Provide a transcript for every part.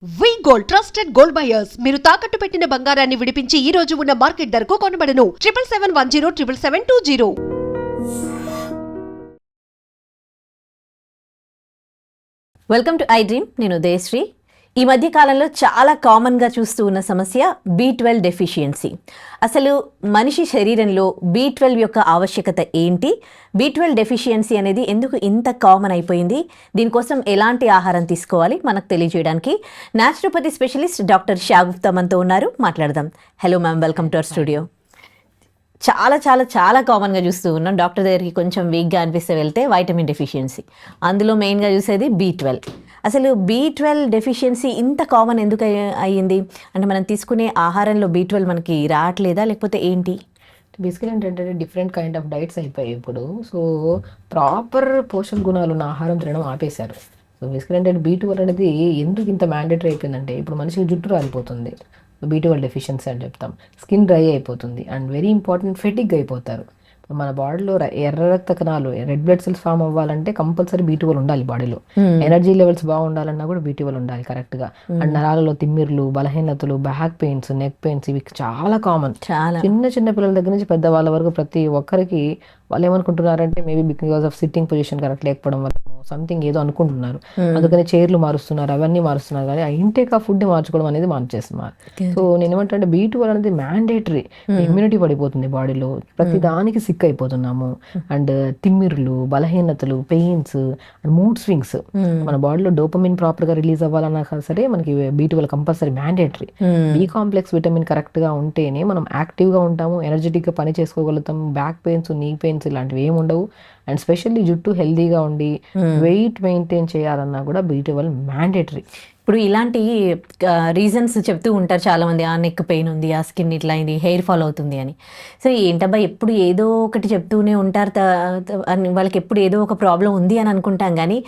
వి gold trusted gold buyers మీరు తాకట్టు పెట్టిన బంగారాన్ని విడిపించి ఈ రోజు ఉన్న మార్కెట్ ధరకు కొనబడను 7771077720. Welcome to I dream. నేను ఉదయశ్రీ. ఈ మధ్య కాలంలో చాలా కామన్గా చూస్తూ ఉన్న సమస్య B12 డెఫిషియన్సీ. అసలు మనిషి శరీరంలో B12 యొక్క ఆవశ్యకత ఏంటి, B12 డెఫిషియన్సీ అనేది ఎందుకు ఇంత కామన్ అయిపోయింది, దీనికోసం ఎలాంటి ఆహారం తీసుకోవాలి మనకు తెలియజేయడానికి న్యాచురోపతి స్పెషలిస్ట్ డాక్టర్ షాగుప్తా మనతో ఉన్నారు. మాట్లాడదాం. Hello ma'am, welcome to our studio. చాలా చాలా చాలా కామన్గా చూస్తూ ఉన్నాం. డాక్టర్ దగ్గరికి కొంచెం వీక్గా అనిపిస్తే వెళ్తే వైటమిన్ డెఫిషియన్సీ, అందులో మెయిన్గా చూసేది B12. అసలు B12 డెఫిషియన్సీ ఇంత కామన్ ఎందుకు అయ్యింది? అంటే మనం తీసుకునే ఆహారంలో B12 మనకి రావట్లేదా, లేకపోతే ఏంటి? బేసికలీ ఏంటంటే డిఫరెంట్ కైండ్ ఆఫ్ డైట్స్ అయిపోయాయి ఇప్పుడు. సో ప్రాపర్ పోషక గుణాలు ఉన్న ఆహారం తినడం ఆపేశారు. సో బేసికలీ ఏంటంటే B12 అనేది ఎందుకు ఇంత మ్యాండేటరీ అయిపోయిందంటే, ఇప్పుడు మనిషికి జుట్టు రాలిపోతుంది, B12 డెఫిషియన్సీ అని చెప్తాం. స్కిన్ డ్రై అయిపోతుంది అండ్ వెరీ ఇంపార్టెంట్ ఫెటిగ్ అయిపోతారు. మన బాడీలో ఎర్ర రక్త కణాలు, రెడ్ బ్లడ్ సెల్స్ ఫామ్ అవ్వాలంటే కంపల్సరీ B12 ఉండాలి బాడీలో. ఎనర్జీ లెవెల్స్ బాగుండాలన్నా కూడా B12 ఉండాలి కరెక్ట్గా. అండ్ నరాలలో తిమ్మిర్లు, బలహీనతలు, బ్యాక్ పెయిన్స్, నెక్ పెయిన్స్ ఇవి చాలా కామన్. చిన్న చిన్న పిల్లల దగ్గర నుంచి పెద్దవాళ్ళ వరకు ప్రతి ఒక్కరికి వాళ్ళు ఏమనుకుంటున్నారంటే maybe because of sitting position correct లేకపోవడం వల్ల సంథింగ్ ఏదో అనుకుంటున్నారు, అందుకని చైర్లు మారుస్తున్నారు, అవన్నీ మారుస్తున్నారు, కానీ ఆ ఇంటేక్ ఆ ఫుడ్ మార్చుకోవడం అనేది మార్చేస్తున్నారు. సో నేను ఏమంటే B12 అనేది మ్యాండేటరీ. ఇమ్యూనిటీ పడిపోతుంది బాడీలో, ప్రతి దానికి సిక్ అయిపోతున్నాము. అండ్ తిమ్మిర్లు, బలహీనతలు, పెయిన్స్ అండ్ మూడ్ స్వింగ్స్. మన బాడీలో డోపమిన్ ప్రాపర్ గా రిలీజ్ అవ్వాలన్నా సరే మనకి B12 compulsory mandatory. B complex vitamin correct గా ఉంటేనే మనం యాక్టివ్ గా ఉంటాము, ఎనర్జెటిక్ గా పని చేసుకోగలుగుతాం. బ్యాక్ పెయిన్స్, నీ పెయిన్స్ ఇలాంటివి ఏమి ఉండవు. అండ్ స్పెషల్లీ జుట్టు హెల్దీగా ఉండి వెయిట్ మెయింటైన్ చేయాలన్నా కూడా B12 మ్యాండేటరీ. ఇప్పుడు ఇలాంటి రీజన్స్ చెప్తూ ఉంటారు చాలామంది, ఆ నెక్ పెయిన్ ఉంది, ఆ స్కిన్ ఇట్లా అయింది, హెయిర్ ఫాల్ అవుతుంది అని. సో ఏంటబ్బా ఎప్పుడు ఏదో ఒకటి చెప్తూనే ఉంటారు, వాళ్ళకి ఎప్పుడు ఏదో ఒక ప్రాబ్లం ఉంది అని అనుకుంటాం, కానీ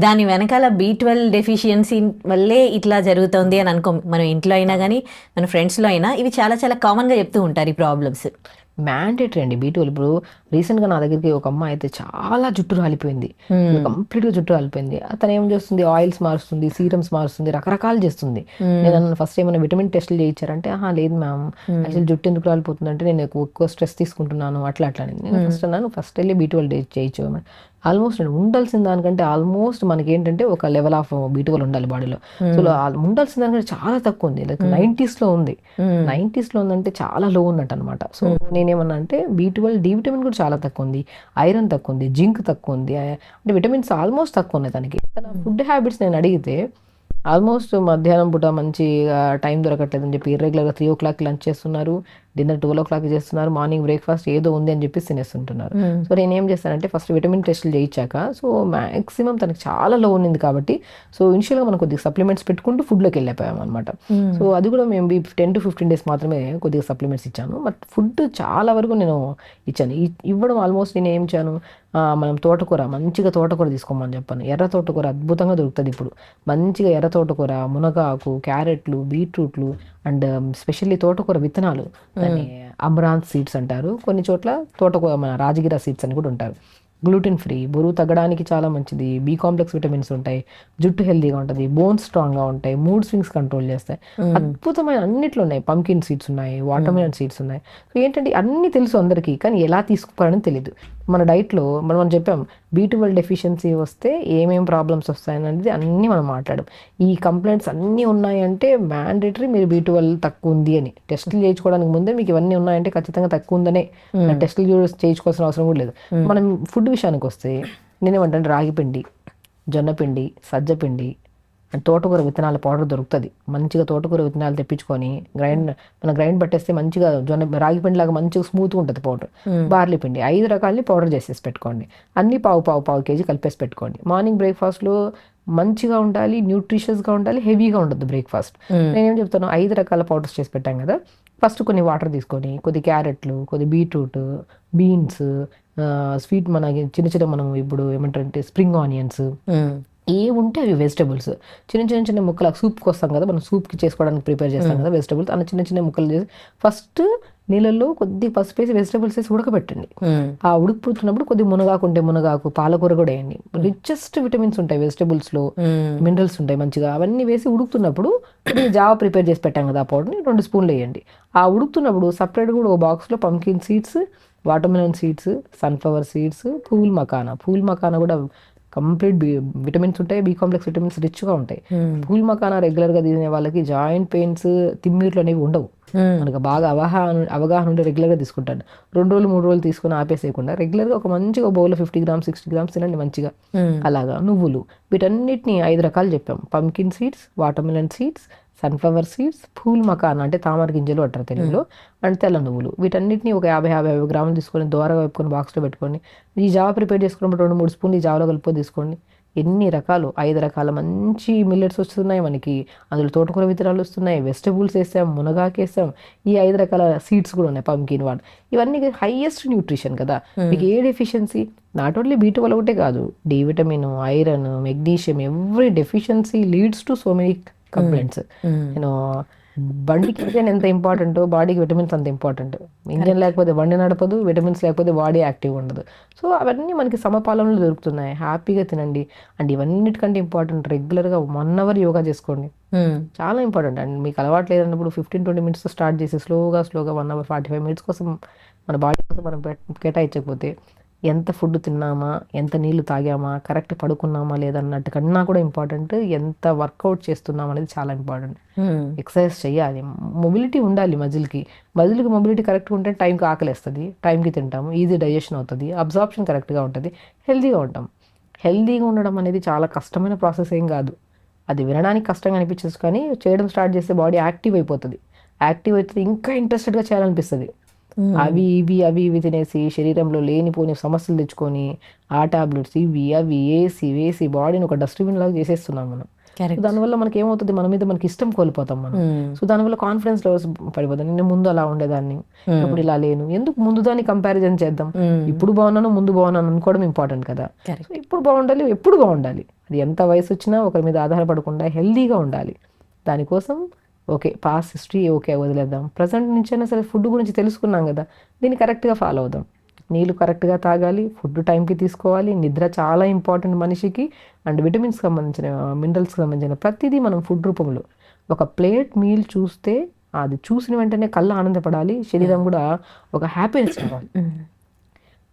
దాని వెనకాల B12 డెఫిషియన్సీ వల్లే ఇట్లా జరుగుతుంది అని అనుకోం. మనం ఇంట్లో అయినా కానీ మన ఫ్రెండ్స్లో అయినా ఇవి చాలా చాలా కామన్గా చెప్తూ ఉంటారు ఈ ప్రాబ్లమ్స్. మ్యాండేటరీ అండి B12. ఇప్పుడు రీసెంట్గా నా దగ్గరికి ఒక అమ్మాయి అయితే చాలా జుట్టు రాలిపోయింది, కంప్లీట్గా జుట్టు రాలిపోయింది. అతను ఏం చేస్తుంది, ఆయిల్స్ మారుస్తుంది, సీరమ్స్ మారుస్తుంది, రకరకాలు చేస్తుంది. నేను ఫస్ట్ ఏమైనా విటమిన్ టెస్ట్లు చేయించారంటే లేదు మ్యామ్, యాక్చువల్లీ జుట్టు ఎందుకు రాలిపోతుంది అంటే నేను ఎక్కువ స్ట్రెస్ తీసుకుంటున్నాను అట్లా అట్లా. నేను ఫస్ట్ వెళ్ళి B12 చేయించు. ఆల్మోస్ట్ ఉండాల్సిన దానికంటే ఆల్మోస్ట్ మనకి ఏంటంటే ఒక లెవెల్ ఆఫ్ B12 ఉండాలి బాడీలో. సో ఉండాల్సిన దానికంటే చాలా తక్కువ ఉంది, లైక్ 90s ఉంది. 90s ఉందంటే చాలా లో ఉన్నట్టు అనమాట. సో నేనేమన్నా అంటే B12 D విటమిన్ కూడా చాలా తక్కువ ఉంది, ఐరన్ తక్కువ ఉంది, జింక్ తక్కువ ఉంది, అంటే విటమిన్స్ ఆల్మోస్ట్ తక్కువ ఉన్నాయి తనకి. తన ఫుడ్ హ్యాబిట్స్ నేను అడిగితే ఆల్మోస్ట్ మధ్యాహ్నం పూట మంచి టైం దొరకట్లేదని చెప్పి ఇర్రెగ్యులర్గా 3 o'clock లంచ్ చేస్తున్నారు, డిన్నర్ 12 o'clock చేస్తున్నారు, మార్నింగ్ బ్రేక్ఫాస్ట్ ఏదో ఉంది అని చెప్పి తినేస్తుంటున్నారు. సో నేను ఏం చేస్తానంటే ఫస్ట్ విటమిన్ టెస్ట్లు చేయించాక, సో మ్యాక్సిమం తనకి చాలా లో ఉన్నింది కాబట్టి సో ఇనిషియల్గా మనం కొద్దిగా సప్లిమెంట్స్ పెట్టుకుంటూ ఫుడ్లోకి వెళ్ళిపోయాం అనమాట. సో అది కూడా మేము 10 to 15 days మాత్రమే కొద్దిగా సప్లిమెంట్స్ ఇచ్చాను, బట్ ఫుడ్ చాలా వరకు నేను ఇచ్చాను. ఇవ్వడం ఆల్మోస్ట్ నేను ఏం ఇచ్చాను, మనం తోటకూర, మంచిగా తోటకూర తీసుకోమని చెప్పాను. ఎర్ర తోటకూర అద్భుతంగా దొరుకుతుంది ఇప్పుడు, మంచిగా ఎర్ర తోటకూర, మునగాకు, క్యారెట్లు, బీట్రూట్లు అండ్ స్పెషల్లీ తోటకూర విత్తనాలు, దాన్ని అమరాంత్ సీడ్స్ అంటారు, కొన్ని చోట్ల తోటకూర మన రాజగిరా సీడ్స్ అని కూడా ఉంటారు. గ్లూటెన్ ఫ్రీ, బరువు తగ్గడానికి చాలా మంచిది, B కాంప్లెక్స్ విటమిన్స్ ఉంటాయి, జుట్టు హెల్దీగా ఉంటుంది, బోన్స్ స్ట్రాంగ్గా ఉంటాయి, మూడ్ స్వింగ్స్ కంట్రోల్ చేస్తాయి, అద్భుతమైన అన్నిట్లో ఉన్నాయి. పంకిన్ సీడ్స్ ఉన్నాయి, వాటర్మెలన్ సీడ్స్ ఉన్నాయి. సో ఏంటంటే అన్నీ తెలుసు అందరికీ, కానీ ఎలా తీసుకోవాలని తెలియదు. మన డైట్లో మనం చెప్పాం B12 డెఫిషియన్సీ వస్తే ఏమేమి ప్రాబ్లమ్స్ వస్తాయనేది అన్నీ మనం మాట్లాడాం. ఈ కంప్లైంట్స్ అన్నీ ఉన్నాయంటే మ్యాండేటరీ మీరు B12 తక్కువ ఉంది అని. టెస్టులు చేయించుకోవడానికి ముందే మీకు ఇవన్నీ ఉన్నాయంటే ఖచ్చితంగా తక్కువ ఉందనే, టెస్టులు చేయించుకోవాల్సిన అవసరం కూడా లేదు. మనం ఫుడ్ విషయానికి వస్తే నేనేమంటే రాగిపిండి, జొన్నపిండి, సజ్జపిండి అండ్ తోటకూర విత్తనాల పౌడర్ దొరుకుతుంది. మంచిగా తోటకూర విత్తనాలు తెప్పించుకొని గ్రైండ్ పట్టేస్తే మంచిగా రాగి పిండి లాగా మంచిగా స్మూత్గా ఉంటుంది పౌడర్. బార్లీ పిండి 5 రకాలని పౌడర్ చేసేసి పెట్టుకోండి, అన్ని పావు కేజీ కలిపేసి పెట్టుకోండి. మార్నింగ్ బ్రేక్ఫాస్ట్లో మంచిగా ఉండాలి, న్యూట్రిషియస్గా ఉండాలి, హెవీగా ఉండదు బ్రేక్ఫాస్ట్. నేనేం చెప్తాను, 5 రకాల పౌడర్స్ చేసి పెట్టాం కదా, ఫస్ట్ కొన్ని వాటర్ తీసుకొని కొద్ది క్యారెట్లు, కొద్ది బీట్రూట్, బీన్స్, స్వీట్ మన చిన్న చిన్న మనం ఇప్పుడు ఏమంటారంటే స్ప్రింగ్ ఆనియన్స్, ఏ ఉంటే అవి వెజిటబుల్స్ చిన్న ముక్కలు సూప్కి వస్తాం కదా, మనం సూప్కి చేసుకోవడానికి ప్రిపేర్ చేస్తాం కదా వెజిటబుల్స్, అన్న చిన్న ముక్కలు చేసి ఫస్ట్ నీళ్ళల్లో కొద్ది పసుపు వేసి వెజిటబుల్స్ వేసి ఉడకబెట్టండి. ఆ ఉడికిపోతున్నప్పుడు కొద్ది మునగాకు ఉంటే మునగాకు, పాలకూర కూడా వేయండి. రిచెస్ట్ విటమిన్స్ ఉంటాయి వెజిటబుల్స్లో, మినరల్స్ ఉంటాయి మంచిగా. అవన్నీ వేసి ఉడుకుతున్నప్పుడు జావా ప్రిపేర్ చేసి పెట్టాం కదా, ఆ పౌడర్ని 2 స్పూన్లు వేయండి. ఆ ఉడుకుతున్నప్పుడు సపరేట్గా కూడా ఒక బాక్స్లో pumpkin seeds, watermelon seeds, sunflower seeds, pool makhana కూడా కంప్లీట్ విటమిన్స్ ఉంటాయి, బి కాంప్లెక్స్ విటమిన్స్ రిచ్గా ఉంటాయి. పూల్ మకానా రెగ్యులర్గా తినే వాళ్ళకి జాయింట్ పెయిన్స్, తిమ్మిర్లు అనేవి ఉండవు. మనకు బాగా అవగాహన ఉంటే రెగ్యులర్గా తీసుకుంటాను. 2 రోజులు 3 రోజులు తీసుకుని ఆపేసేయకుండా రెగ్యులర్గా ఒక మంచిగా బౌల్లో 50 గ్రామ్స్ 60 గ్రామ్స్ తినండి మంచిగా. అలాగా నువ్వులు, వీటన్నిటిని 5 రకాలు చెప్పాం. Pumpkin seeds, watermelon seeds, sunflower seeds, pool makhana అంటే తామర గింజలు అంటారు తెలుగులో, అండ్ తెల్ల నువ్వులు. వీటన్నిటిని ఒక 50-55 గ్రాములు తీసుకొని దోరగా వేపుకొని బాక్స్లో పెట్టుకోండి. ఈ జావా ప్రిపేర్ చేసుకున్నప్పుడు 2-3 స్పూన్లు ఈ జావలో కలుపుకొని తీసుకోండి. ఎన్ని రకాలు, 5 రకాల మంచి మిల్లెట్స్ వస్తున్నాయి మనకి. అందులో తోటకూర విత్తనాలు వస్తున్నాయి, వెజిటబుల్స్ వేసాం, మునగాకు వేసాం, ఈ 5 రకాల సీడ్స్ కూడా ఉన్నాయి, పంకిన్ వాట్. ఇవన్నీ హైయెస్ట్ న్యూట్రిషన్ కదా. మీకు ఏ డెఫిషియన్సీ, నాట్ ఓన్లీ B12 ఒకటే కాదు, D vitamin, iron, magnesium, every deficiency leads to so many complaints. నేను బండికి ఇంజన్ ఎంత ఇంపార్టెంటో బాడీకి విటమిన్స్ అంత ఇంపార్టెంట్. ఇంజన్ లేకపోతే బండి నడపదు, విటమిన్స్ లేకపోతే బాడీ యాక్టివ్ ఉండదు. సో అవన్నీ మనకి సమపాలనలో దొరుకుతున్నాయి. హ్యాపీగా తినండి. అండ్ ఇవన్నిటికంటే ఇంపార్టెంట్, రెగ్యులర్గా 1 అవర్ యోగా చేసుకోండి. చాలా ఇంపార్టెంట్. అండ్ మీకు అలవాటు లేదన్నప్పుడు 15-20 మినిట్స్ స్టార్ట్ చేసి స్లోగా 1 అవర్ 45 మినిట్స్ కోసం మన బాడీ కోసం మనం కేటాయించకపోతే ఎంత ఫుడ్ తిన్నామా, ఎంత నీళ్లు తాగామా, కరెక్ట్ పడుకున్నామా లేదన్నట్టు కన్నా కూడా ఇంపార్టెంట్ ఎంత వర్కౌట్ చేస్తున్నాం అనేది చాలా ఇంపార్టెంట్. ఎక్సర్సైజ్ చేయాలి, మొబిలిటీ ఉండాలి. మజిల్కి మొబిలిటీ కరెక్ట్గా ఉంటే టైంకి ఆకలేస్తుంది, టైంకి తింటాము, ఈజీ డైజెషన్ అవుతుంది, అబ్జార్ప్షన్ కరెక్ట్గా ఉంటుంది, హెల్తీగా ఉంటాం. హెల్తీగా ఉండడం అనేది చాలా కష్టమైన ప్రాసెస్ ఏం కాదు. అది వినడానికి కష్టంగా అనిపించచ్చు, కానీ చేయడం స్టార్ట్ చేస్తే బాడీ యాక్టివ్ అయిపోతుంది. యాక్టివ్ అయితే ఇంకా ఇంట్రెస్టెడ్గా చేయాలనిపిస్తుంది. అవి ఇవి తినేసి శరీరంలో లేనిపోని సమస్యలు తెచ్చుకొని ఆ టాబ్లెట్స్ ఇవి అవి వేసి బాడీని ఒక డస్ట్బిన్ లాగా చేసేస్తున్నాం మనం. దానివల్ల మనకి ఏమవుతుంది, మన మీద మనకి ఇష్టం కోల్పోతాం మనం. సో దానివల్ల కాన్ఫిడెన్స్ లెవెల్స్ పడిపోతాం. నేను ముందు అలా ఉండేదాన్ని, ఇప్పుడు ఇలా లేను, ఎందుకు ముందు దాన్ని కంపారిజన్ చేద్దాం. ఇప్పుడు బాగున్నాను, ముందు బాగున్నాను అనుకోవడం ఇంపార్టెంట్ కదా. సో ఇప్పుడు బాగుండాలి, ఎప్పుడు బాగుండాలి. అది ఎంత వయసు వచ్చినా ఒకరి మీద ఆధారపడకుండా హెల్దీగా ఉండాలి. దానికోసం ఓకే, పాస్ట్ హిస్టరీ ఓకే వదిలేద్దాం, ప్రజెంట్ నుంచైనా సరే ఫుడ్ గురించి తెలుసుకున్నాం కదా, దీన్ని కరెక్ట్గా ఫాలో అవుదాం. నీళ్ళు కరెక్ట్గా తాగాలి, ఫుడ్ టైంకి తీసుకోవాలి, నిద్ర చాలా ఇంపార్టెంట్ మనిషికి. అండ్ విటమిన్స్ సంబంధించిన, మినరల్స్కి సంబంధించిన ప్రతిదీ మనం ఫుడ్ రూపంలో ఒక ప్లేట్ మీల్ చూస్తే అది చూసిన వెంటనే కళ్ళు ఆనందపడాలి, శరీరం కూడా ఒక హ్యాపీనెస్ కావాలి.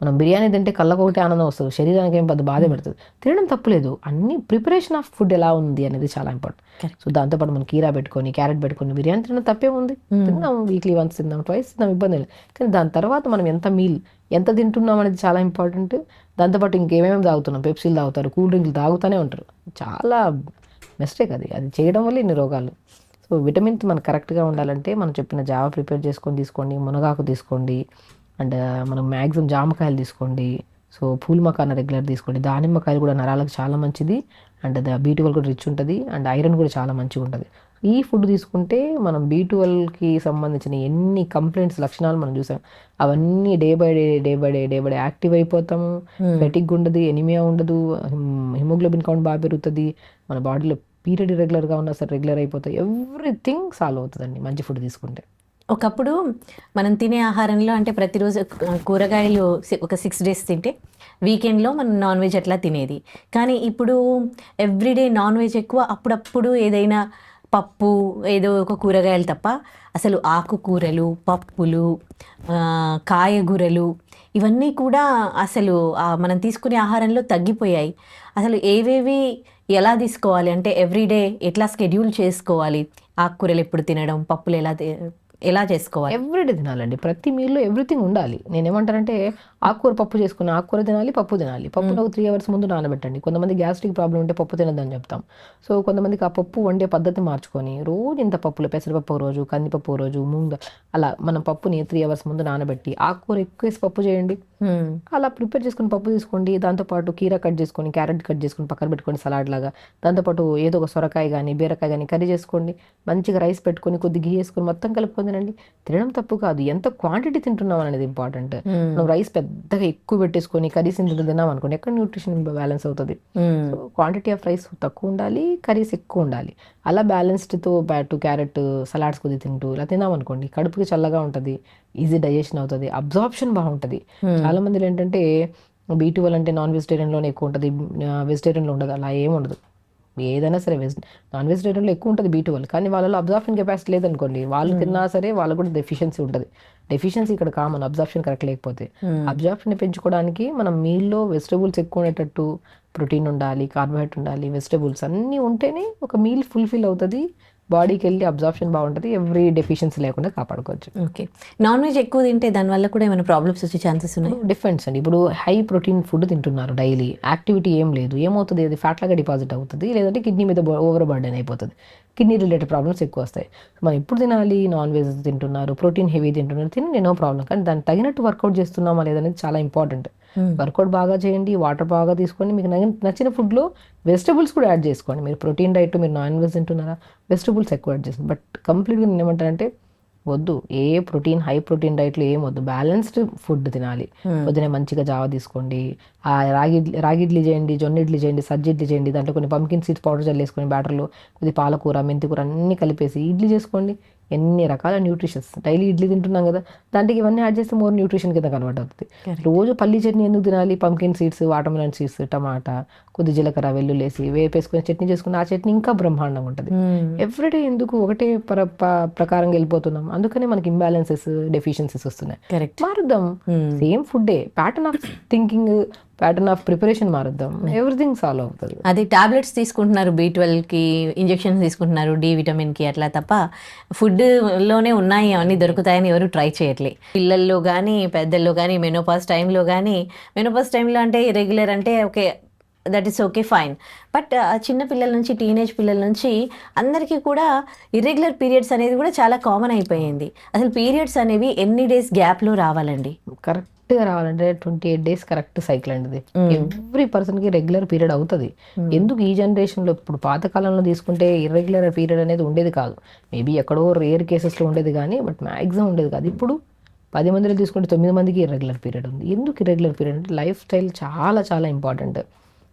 మనం బిర్యానీ తింటే కళ్ళకు ఒకటి ఆనందం వస్తుంది, శరీరానికి ఏం పెద్ద బాధ పెడుతుంది. తినడం తప్పులేదు, అన్ని ప్రిపరేషన్ ఆఫ్ ఫుడ్ ఎలా ఉంది అనేది చాలా ఇంపార్టెంట్. సో దాంతోపాటు మనం కీరా పెట్టుకొని, క్యారెట్ పెట్టుకొని బిర్యానీ తినడం తప్పే ఉంది. తిన్నాం, వీక్లీ వన్స్ తిందాం, ట్వైస్ తిందాం, ఇబ్బంది లేదు. కానీ దాని తర్వాత మనం ఎంత తింటున్నాం అనేది చాలా ఇంపార్టెంట్. దాంతోపాటు ఇంకేమేమి తాగుతున్నాం, పెప్సీలు తాగుతారు, కూల్ డ్రింక్లు తాగుతూనే ఉంటారు, చాలా మిస్టేక్ అది చేయడం వల్ల ఇన్ని రోగాలు. సో విటమిన్స్ మనకు కరెక్ట్గా ఉండాలంటే మనం చెప్పిన జావా ప్రిపేర్ చేసుకొని తీసుకోండి, మునగాకు తీసుకోండి, అండ్ మనం మ్యాక్సిమం జామకాయలు తీసుకోండి. సో పూల్ మకానా రెగ్యులర్ తీసుకోండి. దానిమ్మకాయలు కూడా నరాలకు చాలా మంచిది, అండ్ B12 కూడా రిచ్ ఉంటుంది, అండ్ ఐరన్ కూడా చాలా మంచిగా ఉంటుంది. ఈ ఫుడ్ తీసుకుంటే మనం B12కి సంబంధించిన ఎన్ని కంప్లైంట్స్ లక్షణాలు మనం చూసాం, అవన్నీ డే బై డే యాక్టివ్ అయిపోతాము. ఫెటిగ్ ఉండదు, ఎనిమియా ఉండదు, హిమోగ్లోబిన్ కౌంట్ బాగా పెరుగుతుంది, మన బాడీలో పీరియడ్ రెగ్యులర్గా ఉన్నా సరే రెగ్యులర్ అయిపోతాయి. ఎవ్రీథింగ్ సాల్వ్ అవుతుందండి మంచి ఫుడ్ తీసుకుంటే. ఒకప్పుడు మనం తినే ఆహారంలో అంటే ప్రతిరోజు కూరగాయలు ఒక 6 days తింటే వీకెండ్లో మనం నాన్ వెజ్ అట్లా తినేది. కానీ ఇప్పుడు ఎవ్రీడే నాన్ వెజ్ ఎక్కువ, అప్పుడప్పుడు ఏదైనా పప్పు ఏదో ఒక కూరగాయలు తప్ప అసలు ఆకుకూరలు, పప్పులు, కాయగూరలు ఇవన్నీ కూడా అసలు మనం తీసుకునే ఆహారంలో తగ్గిపోయాయి. అసలు ఏవేవి ఎలా తీసుకోవాలి అంటే ఎవ్రీడే ఎట్లా షెడ్యూల్ చేసుకోవాలి, ఆకుకూరలు ఎప్పుడు తినడం, పప్పులు ఎలా చేసుకోవాలి? ఎవ్రీడే తినాలండి, ప్రతి మీల్లో ఎవ్రీథింగ్ ఉండాలి. నేనేమంటానంటే ఆకుకూర పప్పు చేసుకుని ఆకుకూర తినాలి, పప్పు తినాలి. పప్పును ఒక 3 hours ముందు నానబెట్టండి. కొంతమంది గ్యాస్ట్రిక్ ప్రాబ్లం ఉంటే పప్పు తినద్దని చెప్తాం. సో కొంతమందికి ఆ పప్పు వండే పద్ధతి మార్చుకొని రోజు ఇంత పప్పులు, పెసరపప్పు రోజు, కందిపప్పు రోజు, మూంగ అలా మనం పప్పుని 3 hours ముందు నానబెట్టి ఆకుకూర ఎక్కువ వేసి పప్పు చేయండి. అలా ప్రిపేర్ చేసుకుని పప్పు తీసుకోండి. దాంతోపాటు కీరా కట్ చేసుకొని, క్యారెట్ కట్ చేసుకొని పక్కన పెట్టుకోండి సలాడ్ లాగా. దాంతోపాటు ఏదో ఒక సొరకాయ కానీ బీరకాయ కానీ కర్రీ చేసుకోండి. మంచిగా రైస్ పెట్టుకొని కొద్ది ఘీ వేసుకొని మొత్తం కలుపుకొని తినండి. తినడం తప్పు కాదు, ఎంత క్వాంటిటీ తింటున్నాం అనేది ఇంపార్టెంట్. మనం రైస్ పెద్ద పెద్దగా ఎక్కువ పెట్టేసుకొని కర్రీస్ ఇంత తిన్నాం అనుకోండి, ఎక్కడ న్యూట్రిషన్ బ్యాలెన్స్ అవుతుంది. సో క్వాంటిటీ ఆఫ్ రైస్ తక్కువ ఉండాలి, కర్రీస్ ఎక్కువ ఉండాలి. అలా బ్యాలెన్స్డ్తో పాటు క్యారెట్ సలాడ్స్ కొద్ది తింటూ ఇలా తిన్నాం అనుకోండి, కడుపుకి చల్లగా ఉంటుంది, ఈజీ డైజెషన్ అవుతుంది, అబ్జార్ప్షన్ బాగుంటుంది. చాలా మంది ఏంటంటే B12 అంటే నాన్ వెజిటేరియన్లోనే ఎక్కువ ఉంటుంది, వెజిటేరియన్లో ఉండదు. అలా ఏమి ఉండదు. ఏదైనా సరే నాన్ వెజిటేరియన్లో ఎక్కువ ఉంటుంది B12, కానీ వాళ్ళలో అబ్జార్ప్షన్ కెపాసిటీ లేదనుకోండి, వాళ్ళు తిన్నా సరే వాళ్ళకు కూడా డెఫిషియన్సీ ఉంటుంది. డెఫిషియన్సీ ఇక్కడ కామన్, అబ్జార్ప్షన్ కరెక్ట్ లేకపోతే. అబ్జార్ప్షన్ పెంచుకోవడానికి మనం మీల్లో వెజిటబుల్స్ ఎక్కువ ఉండేటట్టు, ప్రోటీన్ ఉండాలి, కార్బోహైడ్రేట్ ఉండాలి, వెజిటబుల్స్ అన్నీ ఉంటేనే ఒక మీల్ ఫుల్ఫిల్ అవుతుంది, బాడీకి వెళ్ళి అబ్జార్ప్షన్ బాగుంటుంది, ఎవ్రీ డెఫిషియన్సీ లేకుండా కాపాడుకోవచ్చు. ఓకే, నాన్ వెజ్ ఎక్కువ తింటే దానివల్ల కూడా ఏమైనా ప్రాబ్లమ్స్ వచ్చే ఛాన్సెస్ ఉన్నాయి? డిఫరెన్స్ అండి. ఇప్పుడు హై ప్రోటీన్ ఫుడ్ తింటున్నారు, డైలీ యాక్టివిటీ ఏం లేదు, ఏమవుతుంది, అది ఫ్యాట్ లాగా డిపాజిట్ అవుతుంది, లేదంటే కిడ్నీ మీద ఓవర్ బర్డెన్ అయిపోతుంది, కిడ్నీ రిలేటెడ్ ప్రాబ్లమ్స్ ఎక్కువ వస్తాయి. మనం ఎప్పుడు తినాలి, నాన్ వెజ్ తింటున్నారు, ప్రోటీన్ హెవీ తింటున్నారు, తినండి, నో ప్రాబ్లం, కానీ దానికి తగినట్టు వర్కౌట్ చేస్తున్నామా లేదనేది చాలా ఇంపార్టెంట్. వర్కౌట్ బాగా చేయండి, వాటర్ బాగా తీసుకోండి, మీకు నచ్చిన ఫుడ్లో వెజిటబుల్స్ కూడా యాడ్ చేసుకోండి. మీరు ప్రోటీన్ డైట్, మీరు నాన్ వెజ్ తింటున్నారా, వెజిటబుల్స్ ఎక్కువ యాడ్ చేస్తుంది. బట్ కంప్లీట్గా నేను ఏమంటానంటే వద్దు, ఏ ప్రోటీన్ హై ప్రోటీన్ డైట్లో ఏం వద్దు, బ్యాలెన్స్డ్ ఫుడ్ తినాలి. పొద్దునే మంచిగా జావ తీసుకోండి, రాగి ఇడ్లీ చేయండి, జొన్న ఇడ్లీ చేయండి, సజ్జ ఇడ్లీ చేయండి, దాంట్లో కొన్ని పంకిన్ సీడ్స్ పౌడర్ చల్లేసుకొని బ్యాటర్లో కొద్ది పాలకూర, మెంతికూర అన్నీ కలిపేసి ఇడ్లీ చేసుకోండి. ఎన్ని రకాల న్యూట్రిషన్స్, డైలీ ఇడ్లీ తింటున్నాం కదా, దాంట్లో ఇవన్నీ యాడ్ చేస్తే మోర్ న్యూట్రిషన్ కింద కన్వర్ట్ అవుతుంది. రోజు పల్లి చట్నీ ఎందుకు తినాలి, పంకిన్ సీడ్స్, వాటర్మెలన్ సీడ్స్, టమాటా, కొద్ది జీలకర్ర, వెల్లుల్లి వేసి వేపేసుకుని చట్నీ చేసుకుని ఆ చట్నీ ఇంకా బ్రహ్మాండంగా ఉంటుంది. ఎవ్రీడే ఎందుకు ఒకటే ప్రకారంగా వెళ్ళిపోతున్నాం, అందుకనే మనకి ఇంబ్యాలెన్సెస్, డెఫిషియన్సీస్ వస్తున్నాయి. మారుద్దాం, సేమ్ ఫుడ్డే, pattern of thinking, pattern of preparation మారుద్దాం, ఎవ్రీథింగ్ సాల్వ్ అవుతుంది. అది టాబ్లెట్స్ తీసుకుంటున్నారు, B12కి ఇంజెక్షన్స్ తీసుకుంటున్నారు, D విటమిన్కి, అట్లా తప్ప ఫుడ్లోనే ఉన్నాయి అవన్నీ దొరుకుతాయని ఎవరు ట్రై చేయట్లే. పిల్లల్లో కానీ పెద్దల్లో కానీ మెనోపాజ్ టైంలో అంటే రెగ్యులర్ అంటే okay, that is okay, fine. But చిన్న పిల్లల నుంచి, టీనేజ్ పిల్లల నుంచి అందరికీ కూడా ఇర్రెగ్యులర్ పీరియడ్స్ అనేది కూడా చాలా కామన్ అయిపోయింది. అసలు పీరియడ్స్ అనేవి ఎన్ని డేస్ గ్యాప్లో రావాలండి? కరెక్ట్గా రావాలంటే 28 days కరెక్ట్ సైకిల్ అండి. ఎవ్రీ పర్సన్కి రెగ్యులర్ పీరియడ్ అవుతుంది. ఎందుకు ఈ జనరేషన్లో, ఇప్పుడు పాతకాలంలో తీసుకుంటే ఇర్రెగ్యులర్ పీరియడ్ అనేది ఉండేది కాదు, మేబీ ఎక్కడో రేర్ కేసెస్లో ఉండేది కానీ, బట్ మ్యాక్సిమం ఉండేది కాదు. ఇప్పుడు 10 మందిలో తీసుకుంటే 9 మందికి ఇర్రెగ్యులర్ పీరియడ్ ఉంది. ఎందుకు ఇర్రెగ్యులర్ పీరియడ్ అంటే లైఫ్ స్టైల్ చాలా చాలా ఇంపార్టెంట్.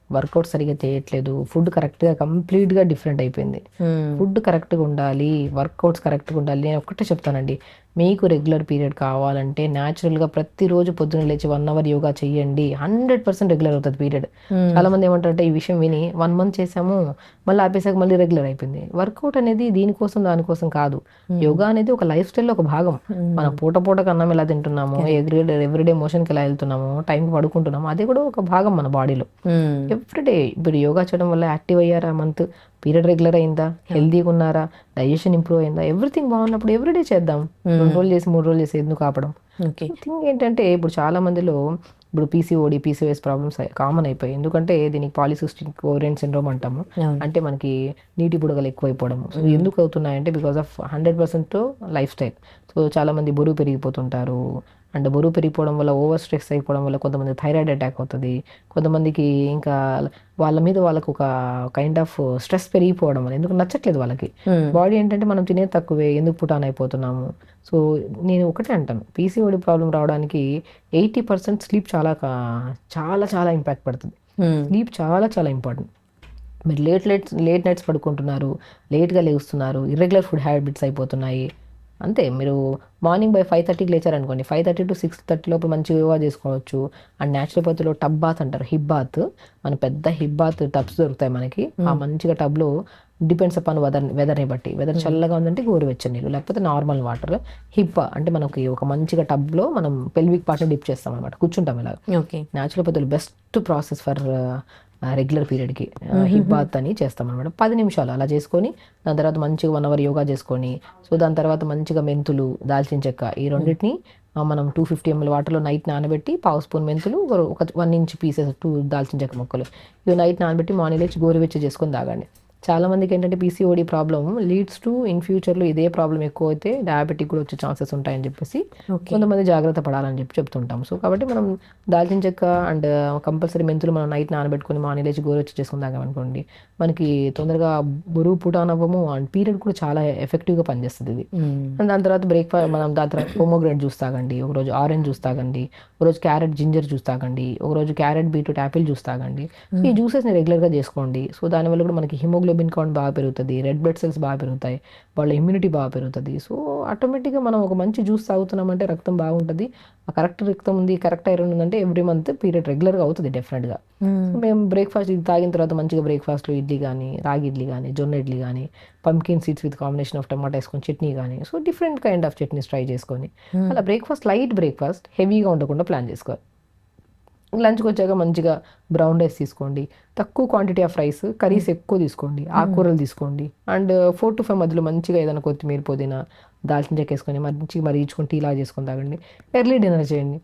వర్కౌట్ సరిగ్గా చేయట్లేదు, ఫుడ్ కరెక్ట్గా కంప్లీట్గా డిఫరెంట్ అయిపోయింది. ఫుడ్ కరెక్ట్గా ఉండాలి, వర్కౌట్స్ కరెక్ట్గా ఉండాలి. నేను ఒక్కటే చెప్తానండి, మీకు రెగ్యులర్ పీరియడ్ కావాలంటే న్యాచురల్గా ప్రతిరోజు పొద్దున్న లేచి 1 hour యోగా చేయండి, 100% రెగ్యులర్ అవుతుంది పీరియడ్. చాలా మంది ఏమంటారంటే ఈ విషయం విని 1 month చేసాము, మళ్ళీ ఆపేసాక మళ్ళీ రెగ్యులర్ అయిపోయింది. వర్కౌట్ అనేది దీనికోసం దానికోసం కాదు, యోగా అనేది ఒక లైఫ్ స్టైల్లో ఒక భాగం. మనం పూటకు అన్నం ఎలా తింటున్నాము, ఎవ్రీడే మోషన్కి ఎలా వెళ్తున్నాము, టైంకి పడుకుంటున్నాము, అది కూడా ఒక భాగం మన బాడీలో. ఎవ్రీడే ఇప్పుడు యోగా చేయడం వల్ల యాక్టివ్ అయ్యారా, మంత్ పీరియడ్ రెగ్యులర్ అయిందా, హెల్తీగా ఉన్నారా, డైజెషన్ ఇంప్రూవ్ అయిందా, ఎవ్రీథింగ్ బాగున్నప్పుడు ఎవ్రీడే చేద్దాం. 2 రోజులు చేసి 3 రోజులు చేసి ఎందుకు ఆపడం? థింగ్ ఏంటంటే ఇప్పుడు చాలా మందిలో ఇప్పుడు PCOD, PCOS ప్రాబ్లమ్స్ కామన్ అయిపోయాయి. ఎందుకంటే దీనికి పాలిసిస్టిక్ ఓవరియన్ సిండ్రోమ్ అంటాము, అంటే మనకి నీటి బుడగలు ఎక్కువైపోవడం. సో ఎందుకు అవుతున్నాయంటే because of 100% lifestyle. So చాలా మంది బరువు పెరిగిపోతుంటారు, అండ్ బరువు పెరిగిపోవడం వల్ల ఓవర్ స్ట్రెస్ అయిపోవడం వల్ల కొంతమంది థైరాయిడ్ అటాక్ అవుతుంది, కొంతమందికి ఇంకా వాళ్ళ మీద వాళ్ళకు ఒక కైండ్ ఆఫ్ స్ట్రెస్ పెరిగిపోవడం వల్ల ఎందుకు నచ్చట్లేదు వాళ్ళకి. బాడీ ఏంటంటే మనం తినే తక్కువే, ఎందుకు పుటాన్ అయిపోతున్నాము. సో నేను ఒకటే అంటాను, PCOD ప్రాబ్లం రావడానికి 80% స్లీప్ చాలా చాలా చాలా ఇంపాక్ట్ పడుతుంది. స్లీప్ చాలా చాలా ఇంపార్టెంట్. మీరు లేట్ నైట్స్ పడుకుంటున్నారు, లేట్గా లేస్తున్నారు, ఇర్రెగ్యులర్ ఫుడ్ హ్యాబిట్స్ అయిపోతున్నాయి. అంతే, మీరు మార్నింగ్ బై 5:30కి లేచారనుకోండి, 5:30 to 6:30 లోపు మంచిగా యోగా చేసుకోవచ్చు. అండ్ న్యాచురోపతిలో టబ్ బాత్ అంటారు, హిప్ బాత్, మన పెద్ద హిప్ బాత్ టబ్స్ దొరుకుతాయి మనకి. ఆ మంచిగా టబ్లో డిపెండ్స్ అపాన్ వెదర్ని బట్టి, వెదర్ చల్లగా ఉందంటే గోరువెచ్చని నీళ్ళు, లేకపోతే నార్మల్ వాటర్. హిప్ అంటే మనకి ఒక మంచిగా టబ్లో మనం పెల్విక్ పార్ట్ని డిప్ చేస్తాం అనమాట, కూర్చుంటాం ఇలాగ. న్యాచురోపతిలో బెస్ట్ ప్రాసెస్ ఫర్ రెగ్యులర్ పీరియడ్కి హిప్ బాత్ అని చేస్తాం అనమాట. 10 నిమిషాలు అలా చేసుకొని దాని తర్వాత మంచిగా 1 hour యోగా చేసుకొని, సో దాని తర్వాత మంచిగా మెంతులు, దాల్చిన చెక్క, ఈ రెండింటిని మనం 250 ml వాటర్లో నైట్ నానబెట్టి, 1/2 స్పూన్ మెంతులు, ఒక 1 inch పీసెస్ 2 దాల్చిన చెక్క ముక్కలు, ఇవి నైట్ నానబెట్టి మార్నింగ్ లేచి గోరువెచ్చ చేసుకొని తాగండి. చాలా మందికి ఏంటంటే PCOD problem leads to in ఫ్యూచర్లో ఇదే ప్రాబ్లం ఎక్కువ అయితే డయాబెటిక్ కూడా వచ్చే ఛాన్సెస్ ఉంటాయని చెప్పేసి ఓకే. కొంతమంది జాగ్రత్త పడాలని చెప్పి చెప్తుంటాం. సో కాబట్టి మనం దాల్చిన చెక్క అండ్ కంపల్సరీ మెంతులు మనం నైట్ నానబెట్టుకుని మార్నింగ్ లేచి గోరువెచ్చగా చేసుకుని తాగామనుకోండి, మనకి తొందరగా బరువు పుటాన్ అవ్వము అండ్ పీరియడ్ కూడా చాలా ఎఫెక్టివ్గా పనిచేస్తుంది ఇది. అండ్ దాని తర్వాత బ్రేక్ఫాస్ట్ మనం దాని తర్వాత పోమోగ్రానేట్ జ్యూస్ తాగండి, ఒకరోజు ఆరెంజ్ జ్యూస్ తాగండి, ఒకరోజు క్యారెట్ జింజర్ జ్యూస్ తాగండి, ఒకరోజు క్యారెట్ బీట్రూట్ యాపిల్ జ్యూస్ తాగండి. ఈ జ్యూసెస్ని రెగ్యులర్గా చేసుకోండి. సో దానివల్ల కూడా మనకి హిమోగ్లోబిన్ కౌంట్ బాగా పెరుగుతుంది, రెడ్ బ్లడ్ సెల్స్ బాగా పెరుగుతాయి, వాళ్ళ ఇమ్యూనిటీ బాగా పెరుగుతుంది. సో ఆటోమేటిక్గా మనం ఒక మంచి జ్యూస్ తాగుతున్నామంటే రక్తం బాగుంటుంది, ఆ కరెక్ట్ రక్తం ఉంది, కరెక్ట్ ఐరన్ ఉందంటే ఎవ్రీ మంత్ పీరియడ్ రెగ్యులర్గా అవుతుంది డెఫినెట్గా. మేము బ్రేక్ఫాస్ట్ ఇది తాగిన తర్వాత మంచిగా బ్రేక్ఫాస్ట్లో ఇడ్లీ కానీ, రాగి ఇడ్లీ కానీ, జొన్న ఇడ్లీ కానీ, pumpkin seeds with combination of టమాటా వేసుకొని చట్నీ కానీ, so different kind of chutneys try చేసుకొని అలా బ్రేక్ఫాస్ట్ లైట్ బ్రేక్ఫాస్ట్ హెవీగా ఉండకుండా ప్లాన్ చేసుకోవాలి. లంచ్కి వచ్చాక మంచిగా బ్రౌన్ రైస్ తీసుకోండి, తక్కువ క్వాంటిటీ ఆఫ్ రైస్, కర్రీస్ ఎక్కువ తీసుకోండి, ఆకుకూరలు తీసుకోండి, అండ్ 4 to 5 మధ్యలో మంచిగా ఏదైనా కొత్తిమీర పుదీనా దాల్చిన చెక్క వేసుకొని మంచిగా మరిగించుకొని టీలా చేసుకొని తాగండి. ఎర్లీ డిన్నర్ చేయండి.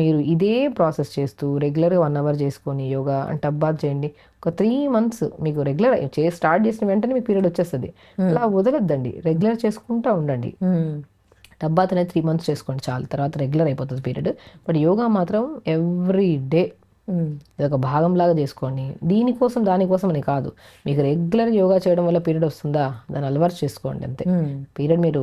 మీరు ఇదే ప్రాసెస్ చేస్తూ రెగ్యులర్గా 1 hour చేసుకొని యోగా అండ్ టబ్ బాత్ చేయండి. ఒక 3 months మీకు రెగ్యులర్ స్టార్ట్ చేసిన వెంటనే మీకు పీరియడ్ వచ్చేస్తుంది. అలా వదలొద్దండి, రెగ్యులర్ చేసుకుంటూ ఉండండి. టబ్ బాత్ అనేది 3 months చేసుకోండి చాలు, తర్వాత రెగ్యులర్ అయిపోతుంది పీరియడ్. బట్ యోగా మాత్రం ఎవ్రీ డే ఇది ఒక భాగంలాగా చేసుకోండి. దానికోసం అని కాదు, మీకు రెగ్యులర్ యోగా చేయడం వల్ల పీరియడ్ వస్తుందా, దాన్ని అలవాటు చేసుకోండి అంతే. పీరియడ్ మీరు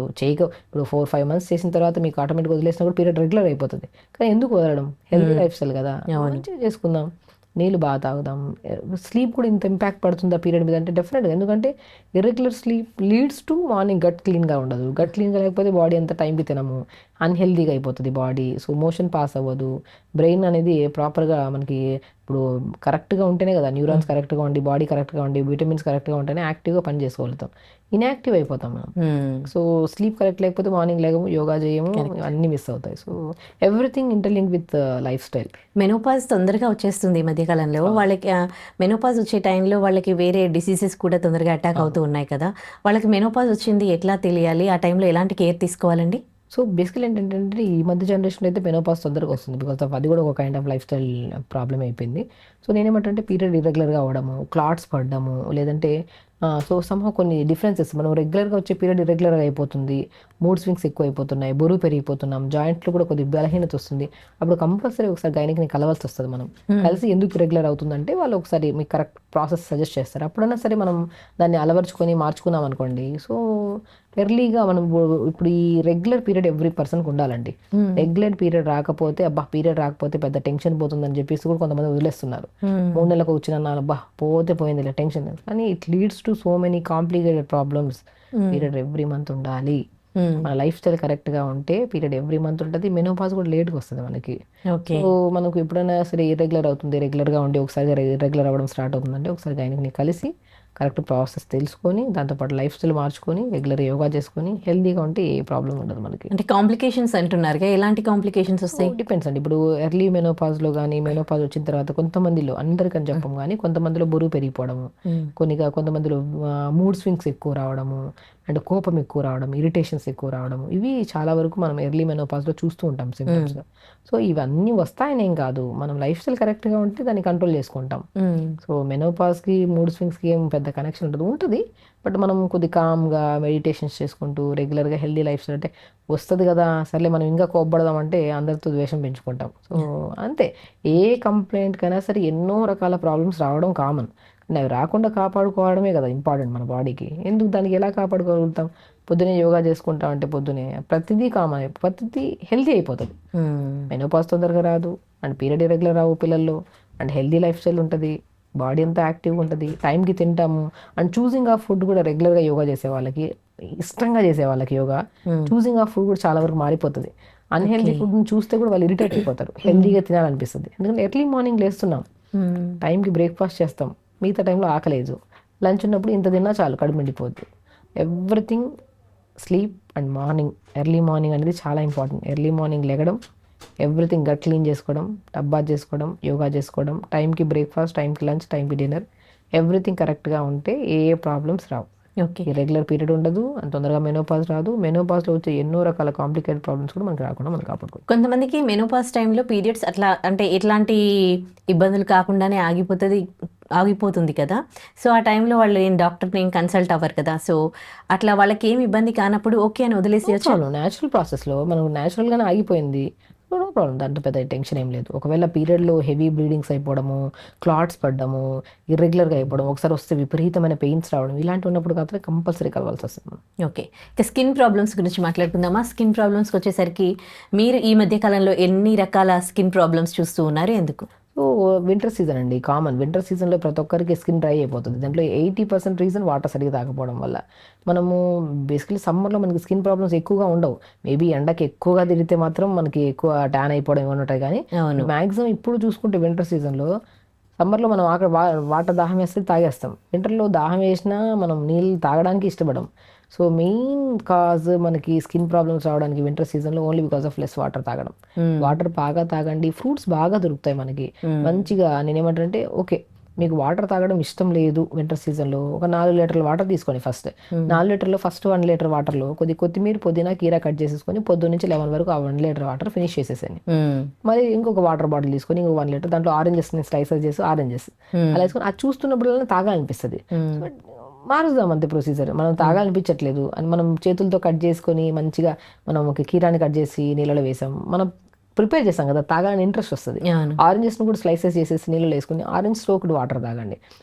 ఇప్పుడు 4-5 months చేసిన తర్వాత మీకు ఆటోమేటిక్ వదిలేసినా కూడా పీరియడ్ రెగ్యులర్ అయిపోతుంది. కానీ ఎందుకు వదలడం, హెల్తీ లైఫ్ స్టైల్ కదా, మంచిగా చేసుకుందాం, నీళ్ళు బాగా తాగుదాం. స్లీప్ కూడా ఇంత ఇంపాక్ట్ పడుతుందా పీరియడ్ మీద అంటే డెఫినెట్గా, ఎందుకంటే irregular sleep leads to morning gut క్లీన్గా ఉండదు. గట్ క్లీన్గా లేకపోతే బాడీ అంత టైంకి తినము, అన్హెల్దీగా అయిపోతుంది బాడీ. సో మోషన్ పాస్ అవ్వదు, బ్రెయిన్ అనేది ప్రాపర్గా మనకి ఇప్పుడు కరెక్ట్గా ఉంటేనే కదా, న్యూరాన్స్ కరెక్ట్గా ఉండి, బాడీ కరెక్ట్గా ఉండి, విటమిన్స్ కరెక్ట్గా ఉంటేనే యాక్టివ్గా పని చేసుకోగలుగుతాం. ఇన్యాక్టివ్ అయిపోతాం మనం. సో స్లీప్ కరెక్ట్ లేకపోతే మార్నింగ్ లేకము, యోగా చేయము, అన్నీ మిస్ అవుతాయి. So everything interlink with life style. Menopause తొందరగా వచ్చేస్తుంది ఈ మధ్యకాలంలో. వాళ్ళకి మెనోపాజ్ వచ్చే టైంలో వాళ్ళకి వేరే డిసీజెస్ కూడా తొందరగా అటాక్ అవుతూ ఉన్నాయి కదా, వాళ్ళకి మెనోపాజ్ వచ్చింది ఎట్లా తెలియాలి, ఆ టైంలో ఎలాంటి కేర్ తీసుకోవాలండి? సో బేసికల్ ఏంటంటే ఈ మధ్య జనరేషన్లో అయితే మెనోపాజ్ తొందరగా వస్తుంది, బికాస్ ఆఫ్ అది కూడా ఒక kind of life style problem అయిపోయింది. సో నేనేమంటే పీరియడ్ ఇర్రెగ్యులర్గా అవ్వడము, క్లాట్స్ పడడము, లేదంటే సో సమ్హౌ కొన్ని డిఫరెన్సెస్, మనం రెగ్యులర్గా వచ్చే పీరియడ్ ఇర్రెగ్యులర్గా అయిపోతుంది, మూడ్ స్వింగ్స్ ఎక్కువ అయిపోతున్నాయి, బరువు పెరిగిపోతున్నాం, జాయింట్లో కూడా కొద్దిగా బలహీనత వస్తుంది. అప్పుడు కంపల్సరీ ఒకసారి గైనిక్ని కలవాల్సి వస్తుంది. మనం కలిసి ఎందుకు రెగ్యులర్ అవుతుందంటే వాళ్ళు ఒకసారి మీకు కరెక్ట్ ప్రాసెస్ సజెస్ట్ చేస్తారు. అప్పుడైనా సరే మనం దాన్ని అలవర్చుకొని మార్చుకున్నాం అనుకోండి. సో ఎర్లీగా మనం ఇప్పుడు ఈ రెగ్యులర్ పీరియడ్ ఎవ్రీ పర్సన్కి ఉండాలండి. రెగ్యులర్ పీరియడ్ రాకపోతే పీరియడ్ రాకపోతే పెద్ద టెన్షన్ పోతుందని చెప్పేసి కూడా కొంతమంది వదిలేస్తున్నారు. 3 నెలలకు వచ్చిన పోయింది ఇలా టెన్షన్, కానీ it leads to so many complicated problems. Period every month ఉండాలి. మన లైఫ్ స్టైల్ కరెక్ట్గా ఉంటే పీరియడ్ ఎవ్రీ మంత్ ఉంటుంది. మెనోపాజ్ కూడా లేట్గా వస్తుంది మనకి. సో మనకు ఎప్పుడైనా సరే ఇర్రెగ్యులర్ అవుతుంది, రెగ్యులర్గా ఉండి ఒకసారి ఇర్రెగ్యులర్ అవ్వడం స్టార్ట్ అవుతుందంటే ఒకసారి గైనిక్ని కలిసి కరెక్ట్ ప్రాసెస్ తెలుసుకొని దాంతోపాటు లైఫ్ స్టైల్ మార్చుకొని రెగ్యులర్ యోగా చేసుకొని హెల్తీగా ఉంటే ఏ ప్రాబ్లం ఉండదు మనకి. అంటే కాంప్లికేషన్స్ అంటున్నారు, ఎలాంటి కాంప్లికేషన్స్ వస్తాయి? డిపెండ్స్ అండి. ఇప్పుడు ఎర్లీ మెనోపాజ్లో కానీ, మెనోపాజ్ వచ్చిన తర్వాత కొంతమందిలో, అందరికని చెప్పం కానీ కొంతమందిలో బరువు పెరిగిపోవడము, కొంతమందిలో మూడ్ స్వింగ్స్ ఎక్కువ రావడము, అండ్ కోపం ఎక్కువ రావడం, ఇరిటేషన్స్ ఎక్కువ రావడం, ఇవి చాలా వరకు మనం ఎర్లీ మెనోపాజ్లో చూస్తూ ఉంటాం సిమ్టమ్స్. సో ఇవన్నీ వస్తాయనేం కాదు, మనం లైఫ్ స్టైల్ కరెక్ట్గా ఉంటే దాన్ని కంట్రోల్ చేసుకుంటాం. సో మెనోపాజ్కి మూడ్ స్వింగ్స్కి ఏం పెద్ద కనెక్షన్ ఉంటుంది, బట్ మనం కొద్ది కామ్గా మెడిటేషన్స్ చేసుకుంటూ రెగ్యులర్గా హెల్దీ లైఫ్ స్టైల్ అంటే వస్తుంది కదా, సర్లే మనం ఇంకా కోప్పడదామంటే అందరితో ద్వేషం పెంచుకుంటాం. సో అంతే, ఏ కంప్లైంట్కైనా సరే ఎన్నో రకాల ప్రాబ్లమ్స్ రావడం కామన్. అవి రాకుండా కాపాడుకోవడమే కదా ఇంపార్టెంట్ మన బాడీకి. ఎందుకు దానికి ఎలా కాపాడుకోగలుగుతాం? పొద్దునే యోగా చేసుకుంటాం అంటే పొద్దునే ప్రతిదీ కామన్, ప్రతిదీ హెల్తీ అయిపోతుంది. మెనోపాజ్ తొందరగా రాదు, అండ్ పీరియడ్ ఇర్రెగ్యులర్ రావు పిల్లల్లో, అండ్ హెల్తీ లైఫ్ స్టైల్ ఉంటుంది, బాడీ అంతా యాక్టివ్గా ఉంటుంది, టైంకి తింటాము. అండ్ చూసింగ్ ఆఫ్ ఫుడ్ కూడా రెగ్యులర్గా యోగా చేసే వాళ్ళకి, ఇష్టంగా చేసే వాళ్ళకి యోగా చూసింగ్ ఆఫ్ ఫుడ్ కూడా చాలా వరకు మారిపోతుంది. అన్హెల్దీ ఫుడ్ని చూస్తే కూడా వాళ్ళు ఇరిటేట్ అయిపోతారు, హెల్దీగా తినాలనిపిస్తుంది. ఎందుకంటే ఎర్లీ మార్నింగ్ లేస్తున్నాం, టైంకి బ్రేక్ఫాస్ట్ చేస్తాం, మిగతా టైంలో ఆకలేదు, లంచ్ ఉన్నప్పుడు ఇంత తిన్నా చాలు కడుపు నిండిపోద్ది. Everything sleep and morning, early morning అనేది చాలా ఇంపార్టెంట్. ఎర్లీ మార్నింగ్ లెగడం, ఎవ్రీథింగ్ గట్ క్లీన్ చేసుకోవడం, టబ్ బాత్ చేసుకోవడం, యోగా చేసుకోవడం, టైంకి బ్రేక్ఫాస్ట్, టైంకి లంచ్, టైంకి డిన్నర్, ఎవ్రీథింగ్ కరెక్ట్గా ఉంటే ఏ ప్రాబ్లమ్స్ రావు. ఓకే, రెగ్యులర్ పీరియడ్ ఉండదు, అంత తొందరగా మెనోపాజ్ రాదు. మెనోపాజ్లో వచ్చే ఎన్నో రకాల కాంప్లికేటెడ్ ప్రాబ్లమ్స్ కూడా మనకు రాకుండా మనం కాపాడుకోవచ్చు. కొంతమందికి మెనోపాజ్ టైంలో పీరియడ్స్ అట్లా అంటే ఎట్లాంటి ఇబ్బందులు కాకుండానే ఆగిపోతుంది, ఆగిపోతుంది కదా. సో ఆ టైంలో వాళ్ళు డాక్టర్ని కన్సల్ట్ అవ్వరు కదా. సో అట్లా వాళ్ళకి ఏమి ఇబ్బంది కానప్పుడు ఓకే అని వదిలేసేయచ్చు. న్యాచురల్ ప్రాసెస్లో మనకు న్యాచురల్గానే ఆగిపోయింది, నో ప్రాబ్లం, దాంట్లో పెద్ద టెన్షన్ ఏం లేదు. ఒకవేళ పీరియడ్లో హెవీ బ్లీడింగ్స్ అయిపోవడము, క్లాట్స్ పడ్డము, ఇర్రెగ్యులర్గా అయిపోవడం, ఒకసారి వస్తే విపరీతమైన పెయిన్స్ రావడం, ఇలాంటి ఉన్నప్పుడు మాత్రం కంపల్సరీ కలవాల్సి వస్తుంది. ఓకే, ఇక స్కిన్ ప్రాబ్లమ్స్ గురించి మాట్లాడుకుందామా. స్కిన్ ప్రాబ్లమ్స్కి వచ్చేసరికి మీరు ఈ మధ్య కాలంలో ఎన్ని రకాల స్కిన్ ప్రాబ్లమ్స్ చూస్తూ ఉన్నారు, ఎందుకు? సో వింటర్ సీజన్ అండి, కామన్. వింటర్ సీజన్లో ప్రతి ఒక్కరికి స్కిన్ డ్రై అయిపోతుంది. దాంట్లో 80% రీజన్ వాటర్ సరిగ్గా తాగకపోవడం వల్ల. మనము బేసికలీ సమ్మర్లో మనకి స్కిన్ ప్రాబ్లమ్స్ ఎక్కువగా ఉండవు. మేబీ ఎండకి ఎక్కువగా తిరిగితే మాత్రం మనకి ఎక్కువ ట్యాన్ అయిపోవడం ఏమైనా ఉంటాయి, కానీ మ్యాక్సిమం ఇప్పుడు చూసుకుంటే వింటర్ సీజన్లో, సమ్మర్లో మనం అక్కడ వాటర్ దాహం వేస్తే తాగేస్తాం, వింటర్లో దాహం వేసినా మనం నీళ్ళు తాగడానికి ఇష్టపడం. సో మెయిన్ కాజ్ మనకి స్కిన్ ప్రాబ్లమ్స్ రావడానికి వింటర్ సీజన్లో only because of less water తాగడం. వాటర్ బాగా తాగండి, ఫ్రూట్స్ బాగా దొరుకుతాయి మనకి మంచిగా. నేనేమంటానంటే, ఓకే మీకు వాటర్ తాగడం ఇష్టం లేదు వింటర్ సీజన్లో, ఒక 4 లీటర్ల వాటర్ తీసుకోండి. ఫస్ట్ 4 లీటర్లో ఫస్ట్ 1 లీటర్ వాటర్లో కొత్తిమీర, పుదీనా, కీరా కట్ చేసేసుకొని పొద్దున్న నుంచి 11 వరకు ఆ 1 లీటర్ వాటర్ ఫినిష్ చేసేసాను. మరి ఇంకొక వాటర్ బాటిల్ తీసుకొని ఇంకొక 1 లీటర్, దాంట్లో ఆరెంజెస్ స్లైసెస్ చేసి ఆరెంజెస్ అలా వేసుకొని అది చూస్తున్నప్పుడు తాగాలనిపిస్తుంది. మారుద్దాం అంతే ప్రొసీజర్. మనం తాగాలనిపించట్లేదు అని మనం చేతులతో కట్ చేసుకొని మంచిగా మనం ఒక కీరాని కట్ చేసి నీళ్ళలో వేసాం, మనం ప్రిపేర్ చేస్తాం కదా, తాగాలని ఇంట్రెస్ట్ వస్తుంది. ఆరెంజెస్ని కూడా స్లైసెస్ చేసేసి నీళ్ళు వేసుకొని ఆరెంజ్ స్టోక్డ్ వాటర్ తాగండి.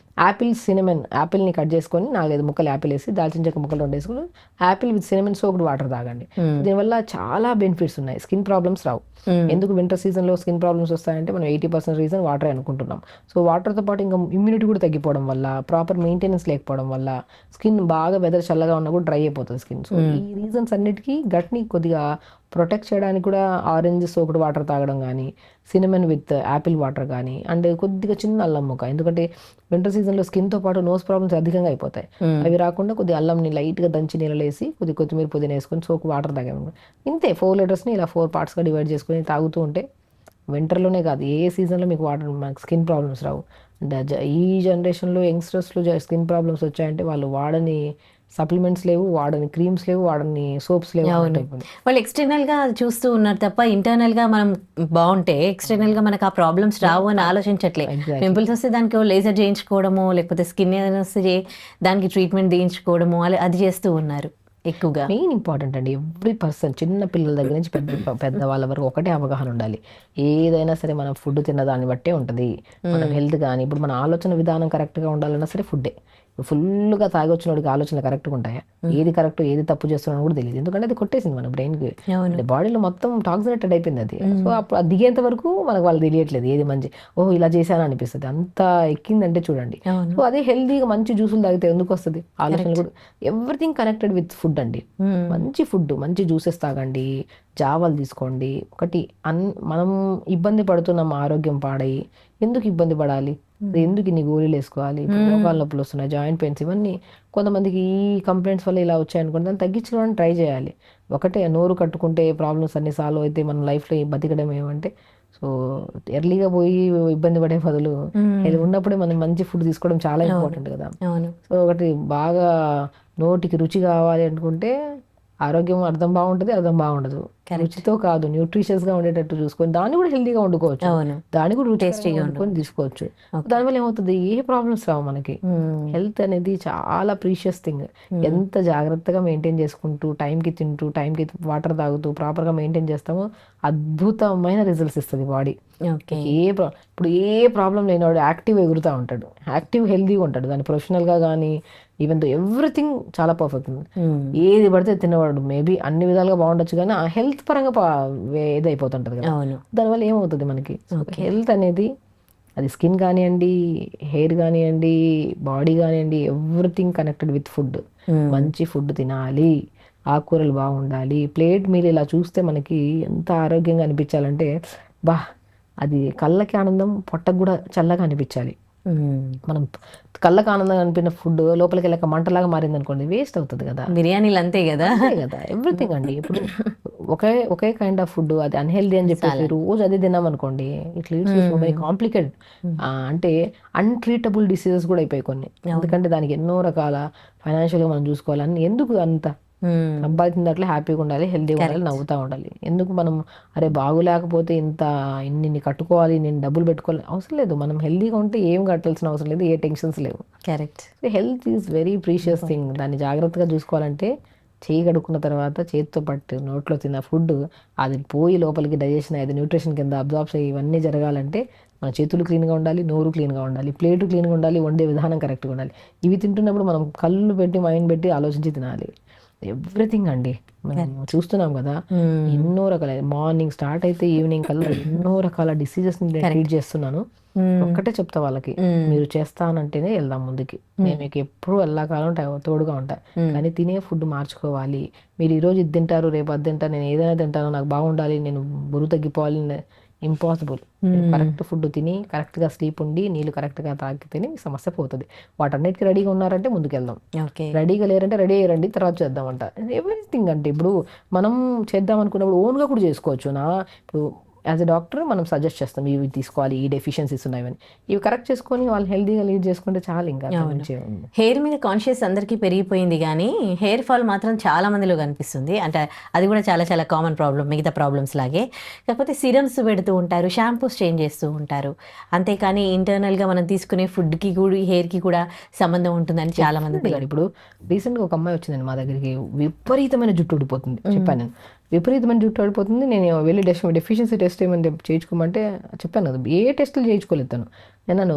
యాపిల్ సినమన్, యాపిల్ని కట్ చేసుకొని 4-5 ముక్కలు యాపిల్ వేసి దాల్చిన చెక్క ముక్కలు 2 వేసుకొని Apple with cinnamon soaked water తాగండి. దీనివల్ల చాలా బెనిఫిట్స్ ఉన్నాయి, స్కిన్ ప్రాబ్లమ్స్ రావు. ఎందుకు వింటర్ సీజన్లో స్కిన్ ప్రాబ్లమ్స్ వస్తాయంటే మనం 80% రీజన్ వాటర్ అనుకుంటున్నాం. సో వాటర్తో పాటు ఇంకా ఇమ్యూనిటీ కూడా తగ్గిపోవడం వల్ల, ప్రాపర్ మెయింటెనెన్స్ లేకపోవడం వల్ల స్కిన్ బాగా వెదర్ చల్లగా ఉన్నా కూడా డ్రై అయిపోతుంది స్కిన్. సో ఈ రీజన్స్ అన్నిటికీ గట్ని కొద్దిగా ప్రొటెక్ట్ చేయడానికి కూడా ఆరెంజ్ సోక్డ్ వాటర్ తాగడం కానీ, సినమన్ విత్ యాపిల్ వాటర్ కానీ, అండ్ కొద్దిగా చిన్న అల్లం ముక్క. ఎందుకంటే వింటర్ సీజన్లో స్కిన్తో పాటు నోస్ ప్రాబ్లమ్స్ అధికంగా అయిపోతాయి. అవి రాకుండా కొద్దిగా అల్లంని లైట్గా దంచి నీళ్ళు వేసి కొత్తిమీర, పుదీనా వేసుకొని సోక్ వాటర్ తాగాము. ఇంతే 4 లీటర్స్ని ఇలా 4 పార్ట్స్గా డివైడ్ చేసుకొని తాగుతూ ఉంటే వింటర్లోనే కాదు ఏ సీజన్లో మీకు మనకు స్కిన్ ప్రాబ్లమ్స్ రావు. ఈ జనరేషన్లో యంగ్స్టర్స్లో స్కిన్ ప్రాబ్లమ్స్ వచ్చాయంటే వాళ్ళు వాడని సప్లిమెంట్స్ లేవు, వాడని క్రీమ్స్ లేవు, వాడని సోప్స్ లేవు. వాళ్ళు ఎక్స్టర్నల్ గా చూస్తూ ఉన్నారు తప్ప ఇంటర్నల్ గా మనం బాగుంటే ఎక్స్టర్నల్ గా మనకు ఆ ప్రాబ్లమ్స్ రావు అని ఆలోచించట్లేదు. పింపుల్స్ వస్తే దానికి లేజర్ చేయించుకోవడము, లేకపోతే స్కిన్ వస్తే దానికి ట్రీట్మెంట్ చేయించుకోవడము, అది చేస్తూ ఉన్నారు ఎక్కువగా. మెయిన్ ఇంపార్టెంట్ అండి, ఎవ్రీ పర్సన్, చిన్న పిల్లల దగ్గర నుంచి పెద్ద వాళ్ళ వరకు ఒకటే అవగాహన ఉండాలి. ఏదైనా సరే మనం ఫుడ్ తిన్న దాన్ని బట్టే ఉంటుంది మనం హెల్త్. కానీ ఇప్పుడు మన ఆలోచన విధానం కరెక్ట్గా ఉండాలన్నా సరే ఫుడ్డే. ఫుల్గా తాగి వచ్చినోడికి ఆలోచనలు కరెక్ట్గా ఉంటాయా, ఏది కరెక్ట్ ఏది తప్పు చేస్తున్నాను కూడా తెలియదు. ఎందుకంటే అది కొట్టేసింది మన బ్రెయిన్కి, బాడీలో మొత్తం టాక్సినేటెడ్ అయిపోయింది అది. సో అప్పుడు అది దిగేంత వరకు మనకు వాళ్ళు తెలియట్లేదు ఏది మంచి, ఓహో ఇలా చేశాను అనిపిస్తుంది. అంత ఎక్కిందంటే చూడండి. సో అదే హెల్తీగా మంచి జ్యూసులు తాగితే ఎందుకు వస్తుంది ఆలోచనలు కూడా. ఎవ్రీథింగ్ కనెక్టెడ్ విత్ ఫుడ్ అండి. మంచి ఫుడ్, మంచి జ్యూసెస్ తాగండి, జావాలు తీసుకోండి. ఒకటి మనం ఇబ్బంది పడుతున్నాం, ఆరోగ్యం పాడయి ఎందుకు ఇబ్బంది పడాలి, ఎందుకు ఇన్ని గోళీలు వేసుకోవాలి, మోకాళ్ళ నొప్పులు వస్తున్నాయి, జాయింట్ పెయిన్స్, ఇవన్నీ కొంతమందికి ఈ కంప్లైంట్స్ వల్ల ఇలా వచ్చాయనుకోండి, దాన్ని తగ్గించుకోవడానికి ట్రై చేయాలి. ఒకటే నోరు కట్టుకుంటే ప్రాబ్లమ్స్ అన్ని సాల్వ్ అయితే మన లైఫ్లో బతికడం ఏమంటే, సో ఎర్లీగా పోయి ఇబ్బంది పడే బదులు ఇది ఉన్నప్పుడే మనం మంచి ఫుడ్ తీసుకోవడం చాలా ఇంపార్టెంట్ కదా. సో ఒకటి బాగా నోటికి రుచి కావాలి అనుకుంటే ఆరోగ్యం అర్థం బాగుంటుంది, అర్థం బాగుండదు. రుచితో కాదు, న్యూట్రిషియస్ గా ఉండేటట్టు చూసుకొని దాన్ని కూడా హెల్తీగా వండుకోవచ్చు, దాన్ని కూడా టేస్టీగా వండుకొని తీసుకోవచ్చు. దానివల్ల ఏమవుతుంది, ఏ ప్రాబ్లమ్స్ రావు మనకి. హెల్త్ అనేది చాలా ప్రీషియస్ థింగ్. ఎంత జాగ్రత్తగా మెయింటైన్ చేసుకుంటూ, టైంకి తింటూ, టైంకి వాటర్ తాగుతూ ప్రాపర్గా మెయింటైన్ చేస్తామో అద్భుతమైన రిజల్ట్స్ ఇస్తుంది బాడీ. ఇప్పుడు ఏ ప్రాబ్లం లేనివాడు యాక్టివ్ ఎగురుతూ ఉంటాడు, యాక్టివ్ హెల్తీగా ఉంటాడు. దాని ప్రొఫెషనల్గా కానీ ఈవెన్ దో ఎవ్రీథింగ్ చాలా పర్ఫెక్ట్. ఏది పడితే తిన్నవాడు మేబీ అన్ని విధాలుగా బాగుండొచ్చు, కానీ ఆ హెల్త్ పరంగా ఏదైపోతుంటది కదా. దానివల్ల ఏమవుతుంది మనకి, హెల్త్ అనేది అది స్కిన్ కానివ్వండి, హెయిర్ కానివ్వండి, బాడీ కానివ్వండి, ఎవ్రీథింగ్ కనెక్టెడ్ విత్ ఫుడ్. మంచి ఫుడ్ తినాలి, ఆకుకూరలు బాగుండాలి. ప్లేట్ మీల్ ఇలా చూస్తే మనకి ఎంత ఆరోగ్యంగా అనిపించాలంటే, బా అది కళ్ళకి ఆనందం, పొట్టకు కూడా చల్లగా అనిపించాలి. మనం కళ్ళకు ఆనందంగా అనిపిన ఫుడ్ లోపలికి వెళ్ళక మంటలాగా మారింది అనుకోండి, వేస్ట్ అవుతుంది కదా. బిర్యానీలు అంతే కదా ఎవ్రీథింగ్ అండి. ఇప్పుడు ఒకే కైండ్ ఆఫ్ ఫుడ్ అది అన్హెల్దీ అని చెప్పేసి రోజు అదే తిన్నాం అనుకోండి, ఇట్లా వెరీ కాంప్లికేటెడ్, అంటే అన్ట్రీటబుల్ డిసీజెస్ కూడా అయిపోయి కొన్ని. ఎందుకంటే దానికి ఎన్నో రకాల ఫైనాన్షియల్గా మనం చూసుకోవాలని, ఎందుకు అంత సంపాదించిన దాంట్లో హ్యాపీగా ఉండాలి, హెల్తీగా ఉండాలి, నవ్వుతూ ఉండాలి. ఎందుకు మనం అరే బాగులేకపోతే ఇన్ని కట్టుకోవాలి, నేను డబ్బులు పెట్టుకోవాలి అవసరం లేదు. మనం హెల్తీగా ఉంటే ఏం కట్టాల్సిన అవసరం లేదు, ఏ టెన్షన్స్ లేవు. Correct. Health is very precious thing. దాన్ని జాగ్రత్తగా చూసుకోవాలంటే చేయి కడుక్కున్న తర్వాత చేతితో పట్టు నోట్లో తిన్న ఫుడ్ అది పోయి లోపలికి డైజెషన్ అయ్యేది, న్యూట్రిషన్ కింద అబ్జార్బ్స్ అయ్యి ఇవన్నీ జరగాలంటే మన చేతులు క్లీన్గా ఉండాలి, నోరు క్లీన్గా ఉండాలి, ప్లేటు క్లీన్గా ఉండాలి, వండే విధానం కరెక్ట్గా ఉండాలి. ఇవి తింటున్నప్పుడు మనం కళ్ళు పెట్టి మైండ్ పెట్టి ఆలోచించి తినాలి. ఎవ్రీథింగ్ అండి మనం చూస్తున్నాం కదా, ఎన్నో రకాల మార్నింగ్ స్టార్ట్ అయితే ఈవినింగ్ కల్లా ఎన్నో రకాల డిసీజెస్ ట్రీట్ చేస్తున్నాను. ఒక్కటే చెప్తా వాళ్ళకి, మీరు చేస్తానంటేనే వెళ్దాం ముందుకి. నేను మీకు ఎప్పుడు ఎల్లాకాలం తోడుగా ఉంటా, కానీ తినే ఫుడ్ మార్చుకోవాలి. మీరు ఈరోజు ఇది తింటారు, రేపు అది తింటారు, నేను ఏదైనా తింటాను, నాకు బాగుండాలి, నేను బరువు తగ్గిపోవాలి, ఇంపాసిబుల్. కరెక్ట్ ఫుడ్ తిని కరెక్ట్గా స్లీప్ ఉండి నీళ్ళు కరెక్ట్గా తాగితేనే మీ సమస్య పోతుంది. వాటన్నిటికీ రెడీగా ఉన్నారంటే ముందుకు వెళ్దాం, రెడీగా లేరంటే రెడీ అయ్యారండి తర్వాత చేద్దామంట. ఎవ్రీథింగ్ అంటే ఇప్పుడు మనం చేద్దాం అనుకున్నప్పుడు ఓన్గా కూడా చేసుకోవచ్చు. ఇప్పుడు యాజ్ ఎ డాక్టర్ మనం సజెస్ట్ చేస్తాం, ఇవి తీసుకోవాలి, ఈ డెఫిషియన్సీస్ ఉన్నాయని, ఇవి కరెక్ట్ చేసుకొని వాళ్ళు హెల్తీగా లీడ్ చేసుకుంటే చాలా. ఇంకా హెయిర్ మీద కాన్షియస్ అందరికీ పెరిగిపోయింది, కానీ హెయిర్ ఫాల్ మాత్రం చాలా మందిలో కనిపిస్తుంది. అంటే అది కూడా చాలా చాలా కామన్ ప్రాబ్లం, మిగతా ప్రాబ్లమ్స్ లాగే. కాకపోతే సిరమ్స్ పెడుతూ ఉంటారు, షాంపూస్ చేంజ్ చేస్తూ ఉంటారు, అంతేకాని ఇంటర్నల్గా మనం తీసుకునే ఫుడ్కి కూడా హెయిర్కి కూడా సంబంధం ఉంటుందని చాలా మంది. ఇప్పుడు రీసెంట్గా ఒక అమ్మాయి వచ్చిందండి మా దగ్గరికి, విపరీతమైన జుట్టు ఊడిపోతుంది. చెప్పాను నేను, విపరీతమైన జుట్టు ఊడిపోతుంది. నేను వెళ్ళి డెఫిషియన్సీ టెస్ట్ ఏమని చేయించుకోమంటే చెప్పాను కదా, ఏ టెస్టులు చేయించుకోలేదు తను. నేను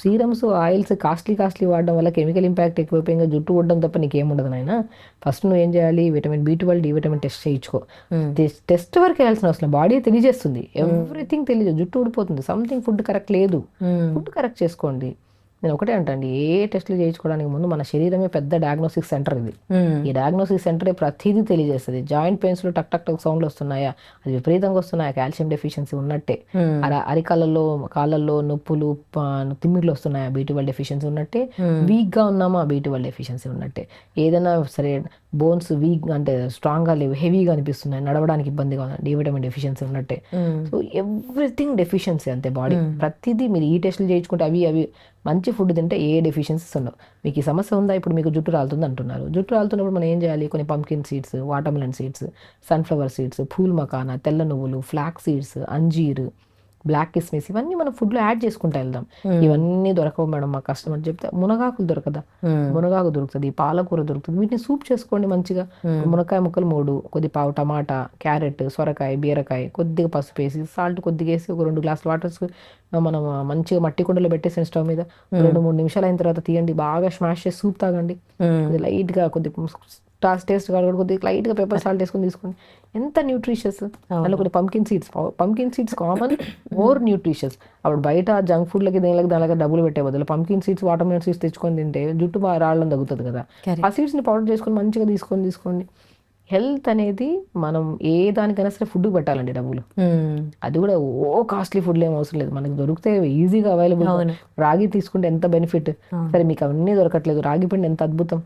సీరమ్స్ ఆయిల్స్ కాస్ట్లీ వాడడం వల్ల కెమికల్ ఇంపాక్ట్ ఎక్కువైపోయింది, జుట్టు ఊడడం తప్ప నీకేముండదు నాయన. ఫస్ట్ నువ్వు ఏం చేయాలి, vitamin B12 D vitamin test చేయించుకో. టెస్ట్ వరకు వెళ్ళాల్సిన అవసరం, బాడీ తెలియజేస్తుంది, ఎవ్రీథింగ్ తెలియదు. జుట్టు ఊడిపోతుంది, సంథింగ్ ఫుడ్ కరెక్ట్ లేదు, ఫుడ్ కరెక్ట్ చేసుకోండి. నేను ఒకటే అంటండి, ఏ టెస్టులు చేయించుకోవడానికి ముందు మన శరీరమే పెద్ద డయాగ్నోస్టిక్ సెంటర్. ఇది ఈ డయాగ్నోస్టిక్ సెంటరే ప్రతిదీ తెలియజేస్తుంది. జాయింట్ పెయిన్స్ లో టక్ టక్ టక్ సౌండ్లు వస్తున్నాయా, అది విపరీతంగా వస్తున్నాయా, కాల్షియం డెఫిషియన్సీ ఉన్నట్టే. అరికాళ్ళల్లో కాళ్ళల్లో నొప్పులు తిమ్మిర్లు వస్తున్నాయా, B12 డెఫిషియన్సీ ఉన్నట్టే. వీక్ గా ఉన్నామా, B12 డెఫిషియన్సీ ఉన్నట్టే. ఏదైనా సరే బోన్స్ వీక్ అంటే స్ట్రాంగ్ గా లేవు, హెవీగా అనిపిస్తున్నాయి, నడవడానికి ఇబ్బందిగా ఉంది, D విటమిన్ డెఫిషియన్సీ ఉన్నట్టే. సో ఎవ్రీథింగ్ డెఫిషియన్సీ అంతే బాడీ. ప్రతిదీ మీరు ఈ టెస్టులు చేయించుకుంటే అవి మంచి ఫుడ్ తింటే ఏ డెఫిషియన్సీస్ ఉండవు. మీకు ఈ సమస్య ఉందా, ఇప్పుడు మీకు జుట్టు రాలుతుంది అంటున్నారు, జుట్టు రాలుతున్నప్పుడు మనం ఏం చేయాలి, కొన్ని pumpkin seeds, watermelon seeds, sunflower seeds, pool makhana, తెల్ల నువ్వులు, ఫ్లాక్ సీడ్స్, అంజీర్, బ్లాక్ కిస్మిస్, ఇవన్నీ మనం ఫుడ్ లో యాడ్ చేసుకుంటా వెళ్దాం. ఇవన్నీ దొరకవు మేడం మా కస్టమర్ చెప్తే, మునగాకులు దొరకదా, మునగాకు దొరుకుతుంది, పాలకూర దొరుకుతుంది, వీటిని సూప్ చేసుకోండి మంచిగా. మునక్కాయ ముక్కలు 3, కొద్ది పావు టమాటా, క్యారెట్, సొరకాయ, బీరకాయ, కొద్దిగా పసుపు వేసి, సాల్ట్ కొద్దిగా వేసి, ఒక 2 గ్లాసులు వాటర్ మనం మంచిగా మట్టి కుండలో పెట్టేసిన స్టవ్ మీద 2-3 నిమిషాలు అయిన తర్వాత తీయండి, బాగా స్మాష్ చేసి సూప్ తాగండి. లైట్ గా కొద్దిగా టేస్ట్ కాదు, కొద్దిగా లైట్ గా పెప్పర్ సాల్ట్ వేసుకొని తీసుకోండి. ఎంత న్యూట్రిషియస్. అందులో కొన్ని pumpkin seeds common, more nutritious. అప్పుడు బయట జంక్ ఫుడ్లకి దానికి డబ్బులు పెట్టే బదులు పంకిన్ సీడ్స్, వాటర్మెలన్ సీడ్స్ తెచ్చుకొని తింటే జుట్టు బాగా రావడం తగ్గుతుంది కదా. ఆ సీడ్స్ ని పౌడర్ చేసుకొని మంచిగా తీసుకోండి. హెల్త్ అనేది మనం ఏ దానికైనా సరే ఫుడ్ పెట్టాలండి డబ్బులు. అది కూడా కాస్ట్లీ ఫుడ్లు ఏం అవసరం లేదు, మనకి దొరికితే ఈజీగా అవైలబుల్. రాగి తీసుకుంటే ఎంత బెనిఫిట్. సరే మీకు అవన్నీ దొరకట్లేదు, రాగి పిండి ఎంత అద్భుతం,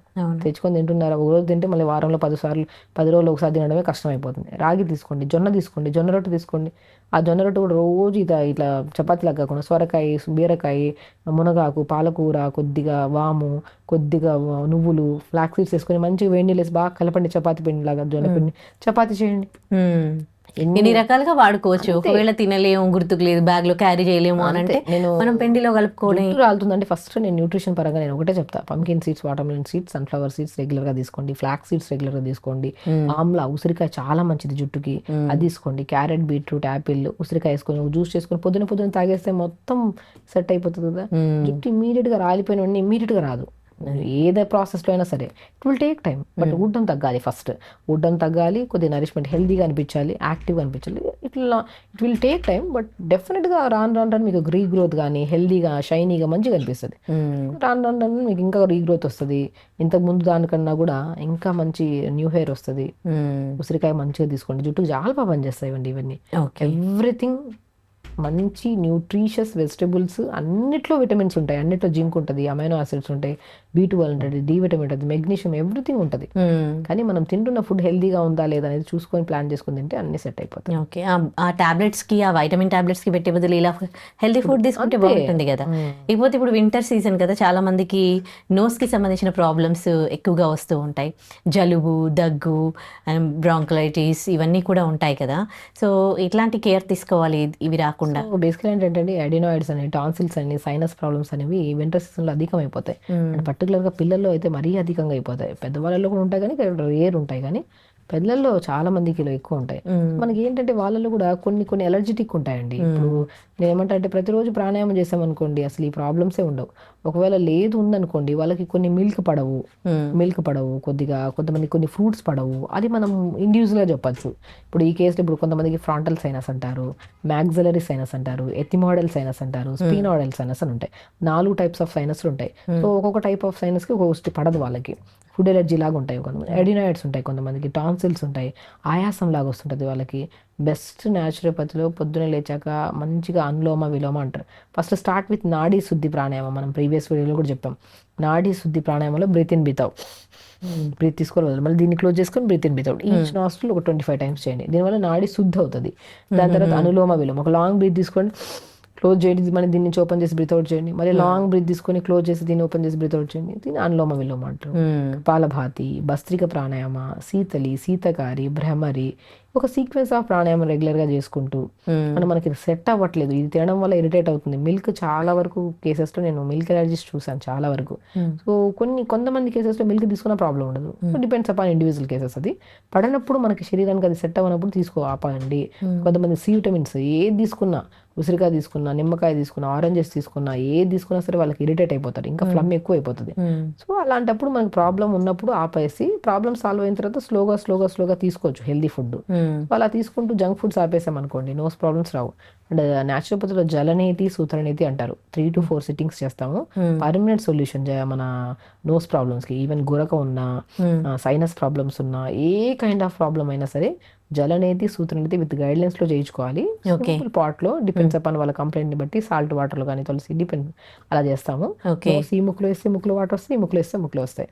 తెచ్చుకొని తింటున్నారు. ఒక రోజు తింటే మళ్ళీ వారంలో 10 రోజులు ఒకసారి తినడమే కష్టం అయిపోతుంది. రాగి తీసుకోండి, జొన్న రొట్టె తీసుకోండి. ఆ జొన్న రొట్టె కూడా రోజు ఇట్లా చపాతీలాగా కాకుండా సొరకాయ, బీరకాయ, మునగాకు, పాలకూర, కొద్దిగా వాము, కొద్దిగా నువ్వులు, ఫ్లాక్ సీడ్స్ వేసుకొని మంచిగా వేడి నీళ్ళు వేసి బాగా కలపండి, చపాతీ పిండి లాగా జొన్న పిండి చపాతీ చేయండి. ఎన్ని రకాలుగా వాడుకోవచ్చు. ఒకవేళ తినలేము, గుర్తుకు లేదు, బ్యాగ్ లో క్యారీ చేయలేము అని అంటే మనం పెండిలో కలుపుకోవడం రాలుతుందంటే ఫస్ట్ నేను న్యూట్రిషన్ పరంగా నేను ఒకటే చెప్తా, pumpkin seeds, watermelon seeds, sunflower seeds regular గా తీసుకోండి, ఫ్లాక్ సీడ్స్ రెగ్యులర్ గా తీసుకోండి. ఆమ్లా, ఉసిరికాయ చాలా మంచిది జుట్టుకి, అది తీసుకోండి. క్యారెట్, బీట్రూట్, యాపిల్, ఉసిరికాయ వేసుకొని జ్యూస్ చేసుకొని పొద్దున తాగేస్తే మొత్తం సెట్ అయిపోతుంది కదా. జుట్టు ఇమీడియట్ గా రాలిపోయిన ఇమీడియట్ గా రాదు, ఏదే ప్రాసెస్లో అయినా సరే it will take time. But ఊడ్డం తగ్గాలి, ఫస్ట్ ఊడ్డం తగ్గాలి, కొద్దిగా నరిష్మెంట్, హెల్దీగా అనిపించాలి, యాక్టివ్గా అనిపించాలి. It will take time. But డెఫినెట్గా రాను మీకు రీగ్రోత్ కానీ హెల్దీగా షైనీగా మంచిగా అనిపిస్తుంది. రాను మీకు ఇంకా రీగ్రోత్ వస్తుంది, ఇంతకు ముందు దానికన్నా కూడా ఇంకా మంచి న్యూ హెయిర్ వస్తుంది. ఉసిరికాయ మంచిగా తీసుకోండి, జుట్టుకు చాలా బాగా పనిచేస్తాయి ఇవన్నీ. ఎవ్రీథింగ్ మంచి న్యూట్రిషియస్ వెజిటబుల్స్, అన్నిట్లో విటమిన్స్ ఉంటాయి, అన్నిట్లో జింక్ ఉంటుంది, అమైనో యాసిడ్స్ ఉంటాయి, B12 ఉంటుంది, డి విటమిన్ ఉంటుంది, మెగ్నీషియం, ఎవ్రీథింగ్ ఉంటుంది. కానీ మనం తింటున్న ఫుడ్ హెల్దీగా ఉందా లేదా అనేది చూసుకొని ప్లాన్ చేసుకుని తింటే అన్ని సెట్ అయిపోతాయి. ఓకే, ఆ టాబ్లెట్స్ కి, ఆ వైటమిన్ టాబ్లెట్స్ కి పెట్టే బదులు ఇలా హెల్దీ ఫుడ్ తీసుకుంటే బాగుంటుంది కదా. ఇకపోతే ఇప్పుడు వింటర్ సీజన్ కదా, చాలా మందికి నోస్ కి సంబంధించిన ప్రాబ్లమ్స్ ఎక్కువగా వస్తూ ఉంటాయి, జలుబు, దగ్గు, బ్రాంకలైటిస్ ఇవన్నీ కూడా ఉంటాయి కదా. సో ఇట్లాంటి కేర్ తీసుకోవాలి ఇవి రాకుండా. బేసికల్ ఏంటంటే అడినాయిడ్స్ అని, టాన్సిల్స్ అని, సైనస్ ప్రాబ్లమ్స్ అనేవి వింటర్ సీజన్ లో అధికం అయిపోతాయి. అండ్ పర్టికులర్ గా పిల్లల్లో అయితే మరీ అధికంగా అయిపోతాయి. పెద్దవాళ్ళలో కూడా ఉంటాయి కానీ రేర్ ఉంటాయి, కానీ పిల్లల్లో చాలా మందికి ఇలా ఎక్కువ ఉంటాయి. మనకి ఏంటంటే వాళ్ళలో కూడా కొన్ని ఎలర్జెటిక్ ఉంటాయండి. ఇప్పుడు నేను ఏమంటే ప్రతిరోజు ప్రాణాయామం చేసామనుకోండి అసలు ఈ ప్రాబ్లమ్సే ఉండవు. ఒకవేళ లేదు ఉందనుకోండి వాళ్ళకి కొన్ని మిల్క్ పడవు కొద్దిగా, కొంతమంది కొన్ని ఫ్రూట్స్ పడవు. అది మనం ఇండివిజువల్గా చెప్పచ్చు. ఇప్పుడు ఈ కేసులో ఇప్పుడు కొంతమందికి ఫ్రాంటల్ సైనస్ అంటారు, మ్యాగ్జిలరీ సైనస్ అంటారు, ఎథిమాయిడల్ సైనస్ అంటారు, స్పీనాయిడల్ సైనస్ అని ఉంటాయి. 4 టైప్స్ ఆఫ్ సైనస్లు ఉంటాయి. సో ఒక్కొక్క టైప్ ఆఫ్ సైనస్కి ఒక్కొక్కటి పడదు వాళ్ళకి. ఫుడ్ ఎలర్జీ లాగా ఉంటాయి, కొంతమంది అడినాయిడ్స్ ఉంటాయి, కొంతమందికి టాన్సిల్స్ ఉంటాయి, ఆయాసం లాగా వస్తుంటుంది వాళ్ళకి. బెస్ట్ న్యాచురోపతిలో పొద్దున లేచాక మంచిగా అనులోమ విలోమ అంటారు. ఫస్ట్ స్టార్ట్ విత్ నాడీ శుద్ధి ప్రాణాయామం. మనం ప్రీవియస్ వీడియోలో కూడా చెప్పాం. నాడీ శుద్ధి ప్రాణాయామంలో breath in breath out, breath తీసుకోవాలి, మళ్ళీ దీన్ని క్లోజ్ చేసుకొని breath in breath out, each nostril ఒక 25 టైమ్స్ చేయండి. దీనివల్ల నాడీ శుద్ధి అవుతుంది. దాని తర్వాత అనులోమ విలోమ, ఒక లాంగ్ బ్రీత్ తీసుకోండి, క్లోజ్ చేయండి, మళ్ళీ దీన్ని నుంచి ఓపెన్ చేసి బ్రీత్ అవుట్ చేయండి, మళ్ళీ లాంగ్ బ్రీత్ తీసుకొని క్లోజ్ చేసి దీన్ని ఓపెన్ చేసి బ్రీత్ అవుట్ చేయండి. దీన్ని అనులోమ విలోమ అంటారు. కపాలభాతి, భస్త్రిక ప్రాణాయామ, శీతలి, శీతకారి, భ్రమరి, ఒక సీక్వెన్స్ ఆఫ్ ప్రాణాయామం రెగ్యులర్ గా చేసుకుంటూ మనకి సెట్ అవ్వట్లేదు, ఇది తినడం వల్ల ఇరిటేట్ అవుతుంది. మిల్క్ చాలా వరకు కేసెస్ లో నేను మిల్క్ ఎలర్జీస్ చూసాను చాలా వరకు. సో కొంతమంది కేసెస్ లో మిల్క్ తీసుకున్న ప్రాబ్లం ఉండదు. Depends upon individual cases. అది పడినప్పుడు మనకి శరీరానికి అది సెట్ అవ్వనప్పుడు ఆపండి. కొంతమంది సి విటమిన్స్ ఏది తీసుకున్నా, ఉసిరికాయ తీసుకున్నా, నిమ్మకాయ తీసుకున్నా, ఆరెంజెస్ తీసుకున్నా, ఏది తీసుకున్నా సరే వాళ్ళకి ఇరిటేట్ అయిపోతారు, ఇంకా ఫ్లమ్ ఎక్కువ అయిపోతుంది. సో అలాంటప్పుడు మనకి ప్రాబ్లం ఉన్నప్పుడు ఆపేసి ప్రాబ్లం సాల్వ్ అయిన తర్వాత స్లోగా తీసుకోవచ్చు హెల్దీ ఫుడ్. అలా తీసుకుంటూ జంక్ ఫుడ్స్ ఆపేసాం అనుకోండి, nose problems Rao. And న్యాచురోపతిలో జలనేతి, sutraneti అంటారు. 3 to 4 సిట్టింగ్స్ చేస్తాము. పర్మనెంట్ సొల్యూషన్ మన నోస్ ప్రాబ్లమ్స్ కి, ఈవెన్ గురక ఉన్నా, సైనస్ ప్రాబ్లమ్స్ ఉన్నా, ఏ కైండ్ ఆఫ్ ప్రాబ్లం అయినా సరే జలనేతి, సూత్రనేతి విత్ గైడ్ లైన్స్ లో చేయించుకోవాలి. సింపుల్ పాట్ లో, డిపెండ్స్ అపాన్ వాళ్ళ కంప్లైంట్ ని బట్టి, సాల్ట్ వాటర్ లో కానీ తులసి డిపెండ్ అలా చేస్తాము. ఈ ముక్కులో వేస్తే ముక్కులో వాటర్ వస్తాయి, ఈ ముక్కులో వేస్తే ముక్కులో వస్తాయి.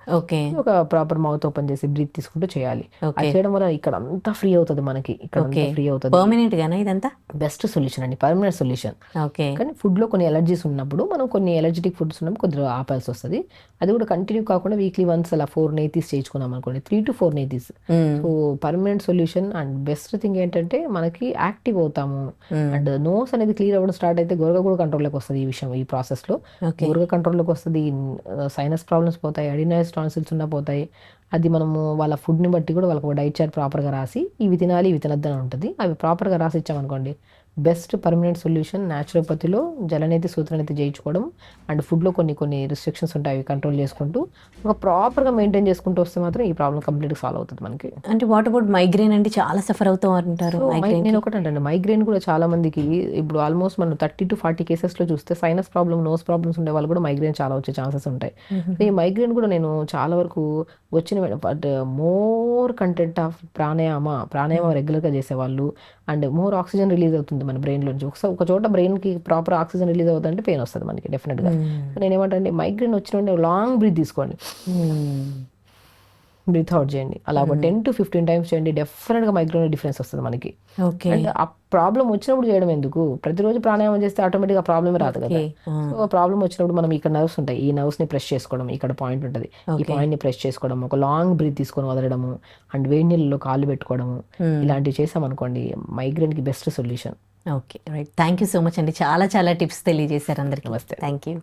ఒక ప్రాపర్ మౌత్ ఓపెన్ చేసి బ్రీత్ తీసుకుంటూ చేయాలి. అది చేయడం వల్ల ఇక్కడ అంతా ఫ్రీ అవుతుంది మనకి, ఇక్కడ ఫ్రీ అవుతుంది. పర్మనెంట్ గానా ఇదంతా? బెస్ట్ సొల్యూషన్ అండి, పర్మనెంట్ సొల్యూషన్. కానీ ఫుడ్ లో కొన్ని ఎలర్జీస్ ఉన్నప్పుడు మనం కొన్ని ఎలర్జెటిక్ ఫుడ్స్ ఉన్నప్పుడు కొద్దిగా ఆపాల్సి వస్తుంది. అది కూడా కంటిన్యూ కాకుండా వీక్లీ వన్స్ అలా 4 నేతీస్ చేయించుకున్నాం అనుకోండి, 3 to 4 నేతీస్. So permanent solution. And best thing ఏంటంటే మనకి యాక్టివ్ అవుతాము. అండ్ నోస్ అనేది క్లియర్ అవ్వడం స్టార్ట్ అయితే గురక కూడా కంట్రోల్లోకి వస్తుంది. ఈ విషయం, ఈ ప్రాసెస్ లో గురక కంట్రోల్లోకి వస్తుంది, సైనస్ ప్రాబ్లమ్స్ పోతాయి, అడినాయిడ్స్, టాన్సిల్స్ ఉన్న పోతాయి. అది మనము వాళ్ళ ఫుడ్ని బట్టి కూడా వాళ్ళకి ఒక డైట్ చార్ట్ ప్రాపర్గా రాసి ఇవి తినాలి ఇవి తినద్దని ఉంటుంది. అవి ప్రాపర్గా రాసి ఇచ్చామనుకోండి, బెస్ట్ పర్మనెంట్ సొల్యూషన్. న్యాచురోపతిలో జలనేతి, సూత్రనేతి చేయించుకోవడం. అండ్ ఫుడ్లో కొన్ని రిస్ట్రిక్షన్స్ ఉంటాయి, అవి కంట్రోల్ చేసుకుంటూ ఒక ప్రాపర్గా మెయింటైన్ చేసుకుంటూ వస్తే మాత్రం ఈ ప్రాబ్లం కంప్లీట్గా సాల్వ్ అవుతుంది మనకి. అంటే వాట్ అబౌట్ మైగ్రేన్? అంటే చాలా సఫర్ అవుతూ ఉంటారు. నేను ఒకటి అంటే మైగ్రేన్ కూడా చాలా మందికి ఇప్పుడు ఆల్మోస్ట్ మనం 30 to 40 కేసెస్లో చూస్తే సైనస్ ప్రాబ్లమ్, నోస్ ప్రాబ్లమ్స్ ఉండే వాళ్ళు కూడా మైగ్రేన్ చాలా వచ్చే ఛాన్సెస్ ఉంటాయి. ఈ మైగ్రేన్ కూడా నేను చాలా వరకు వచ్చిన బట్ మోర్ కంటెంట్ ఆఫ్ ప్రాణాయామం రెగ్యులర్గా చేసేవాళ్ళు. అండ్ మోర్ ఆక్సిజన్ రిలీజ్ అవుతుంది మన బ్రెయిన్ నుంచి. ఒక చోట బ్రెయిన్ కి ప్రాపర్ ఆక్సిజన్ రిలీజ్ అవుతుందంటే పెయిన్ వస్తుంది మనకి డెఫినెట్ గా. నేను ఏమంటే మైగ్రేన్ వచ్చిన లాంగ్ బ్రీత్ తీసుకోండి, బ్రీత్ అవుట్ చేయండి, అలా ఒక 10 to 15 టైమ్స్ చేయండి. డెఫినెట్ గా మైగ్రేన్ డిఫరెన్స్ వస్తుంది మనకి. అండ్ ఆ ప్రాబ్లం వచ్చినప్పుడు చేయడం ఎందుకు, ప్రతిరోజు ప్రాణాయామం చేస్తే ఆటోమేటిక్ గా ప్రాబ్లమ్ రాదు కదా. సో ప్రాబ్లం వచ్చినప్పుడు మనం ఇక్కడ నర్వ్స్ ఉంటాయి, ఈ నర్వ్స్ ని ప్రెస్ చేసుకోవడం, ఇక్కడ పాయింట్ ఉంటుంది, ఈ పాయింట్ ని ప్రెస్ చేసుకోవడం, ఒక లాంగ్ బ్రీత్ తీసుకొని వదలడము, అండ్ వేడి నీళ్ళలో కాళ్ళు పెట్టుకోవడము, ఇలాంటివి చేసామనుకోండి మైగ్రేన్ కి best solution. Okay, right. Thank you so much అండి, చాలా టిప్స్ తెలియజేశారు అందరికీ. నమస్తే. Thank you.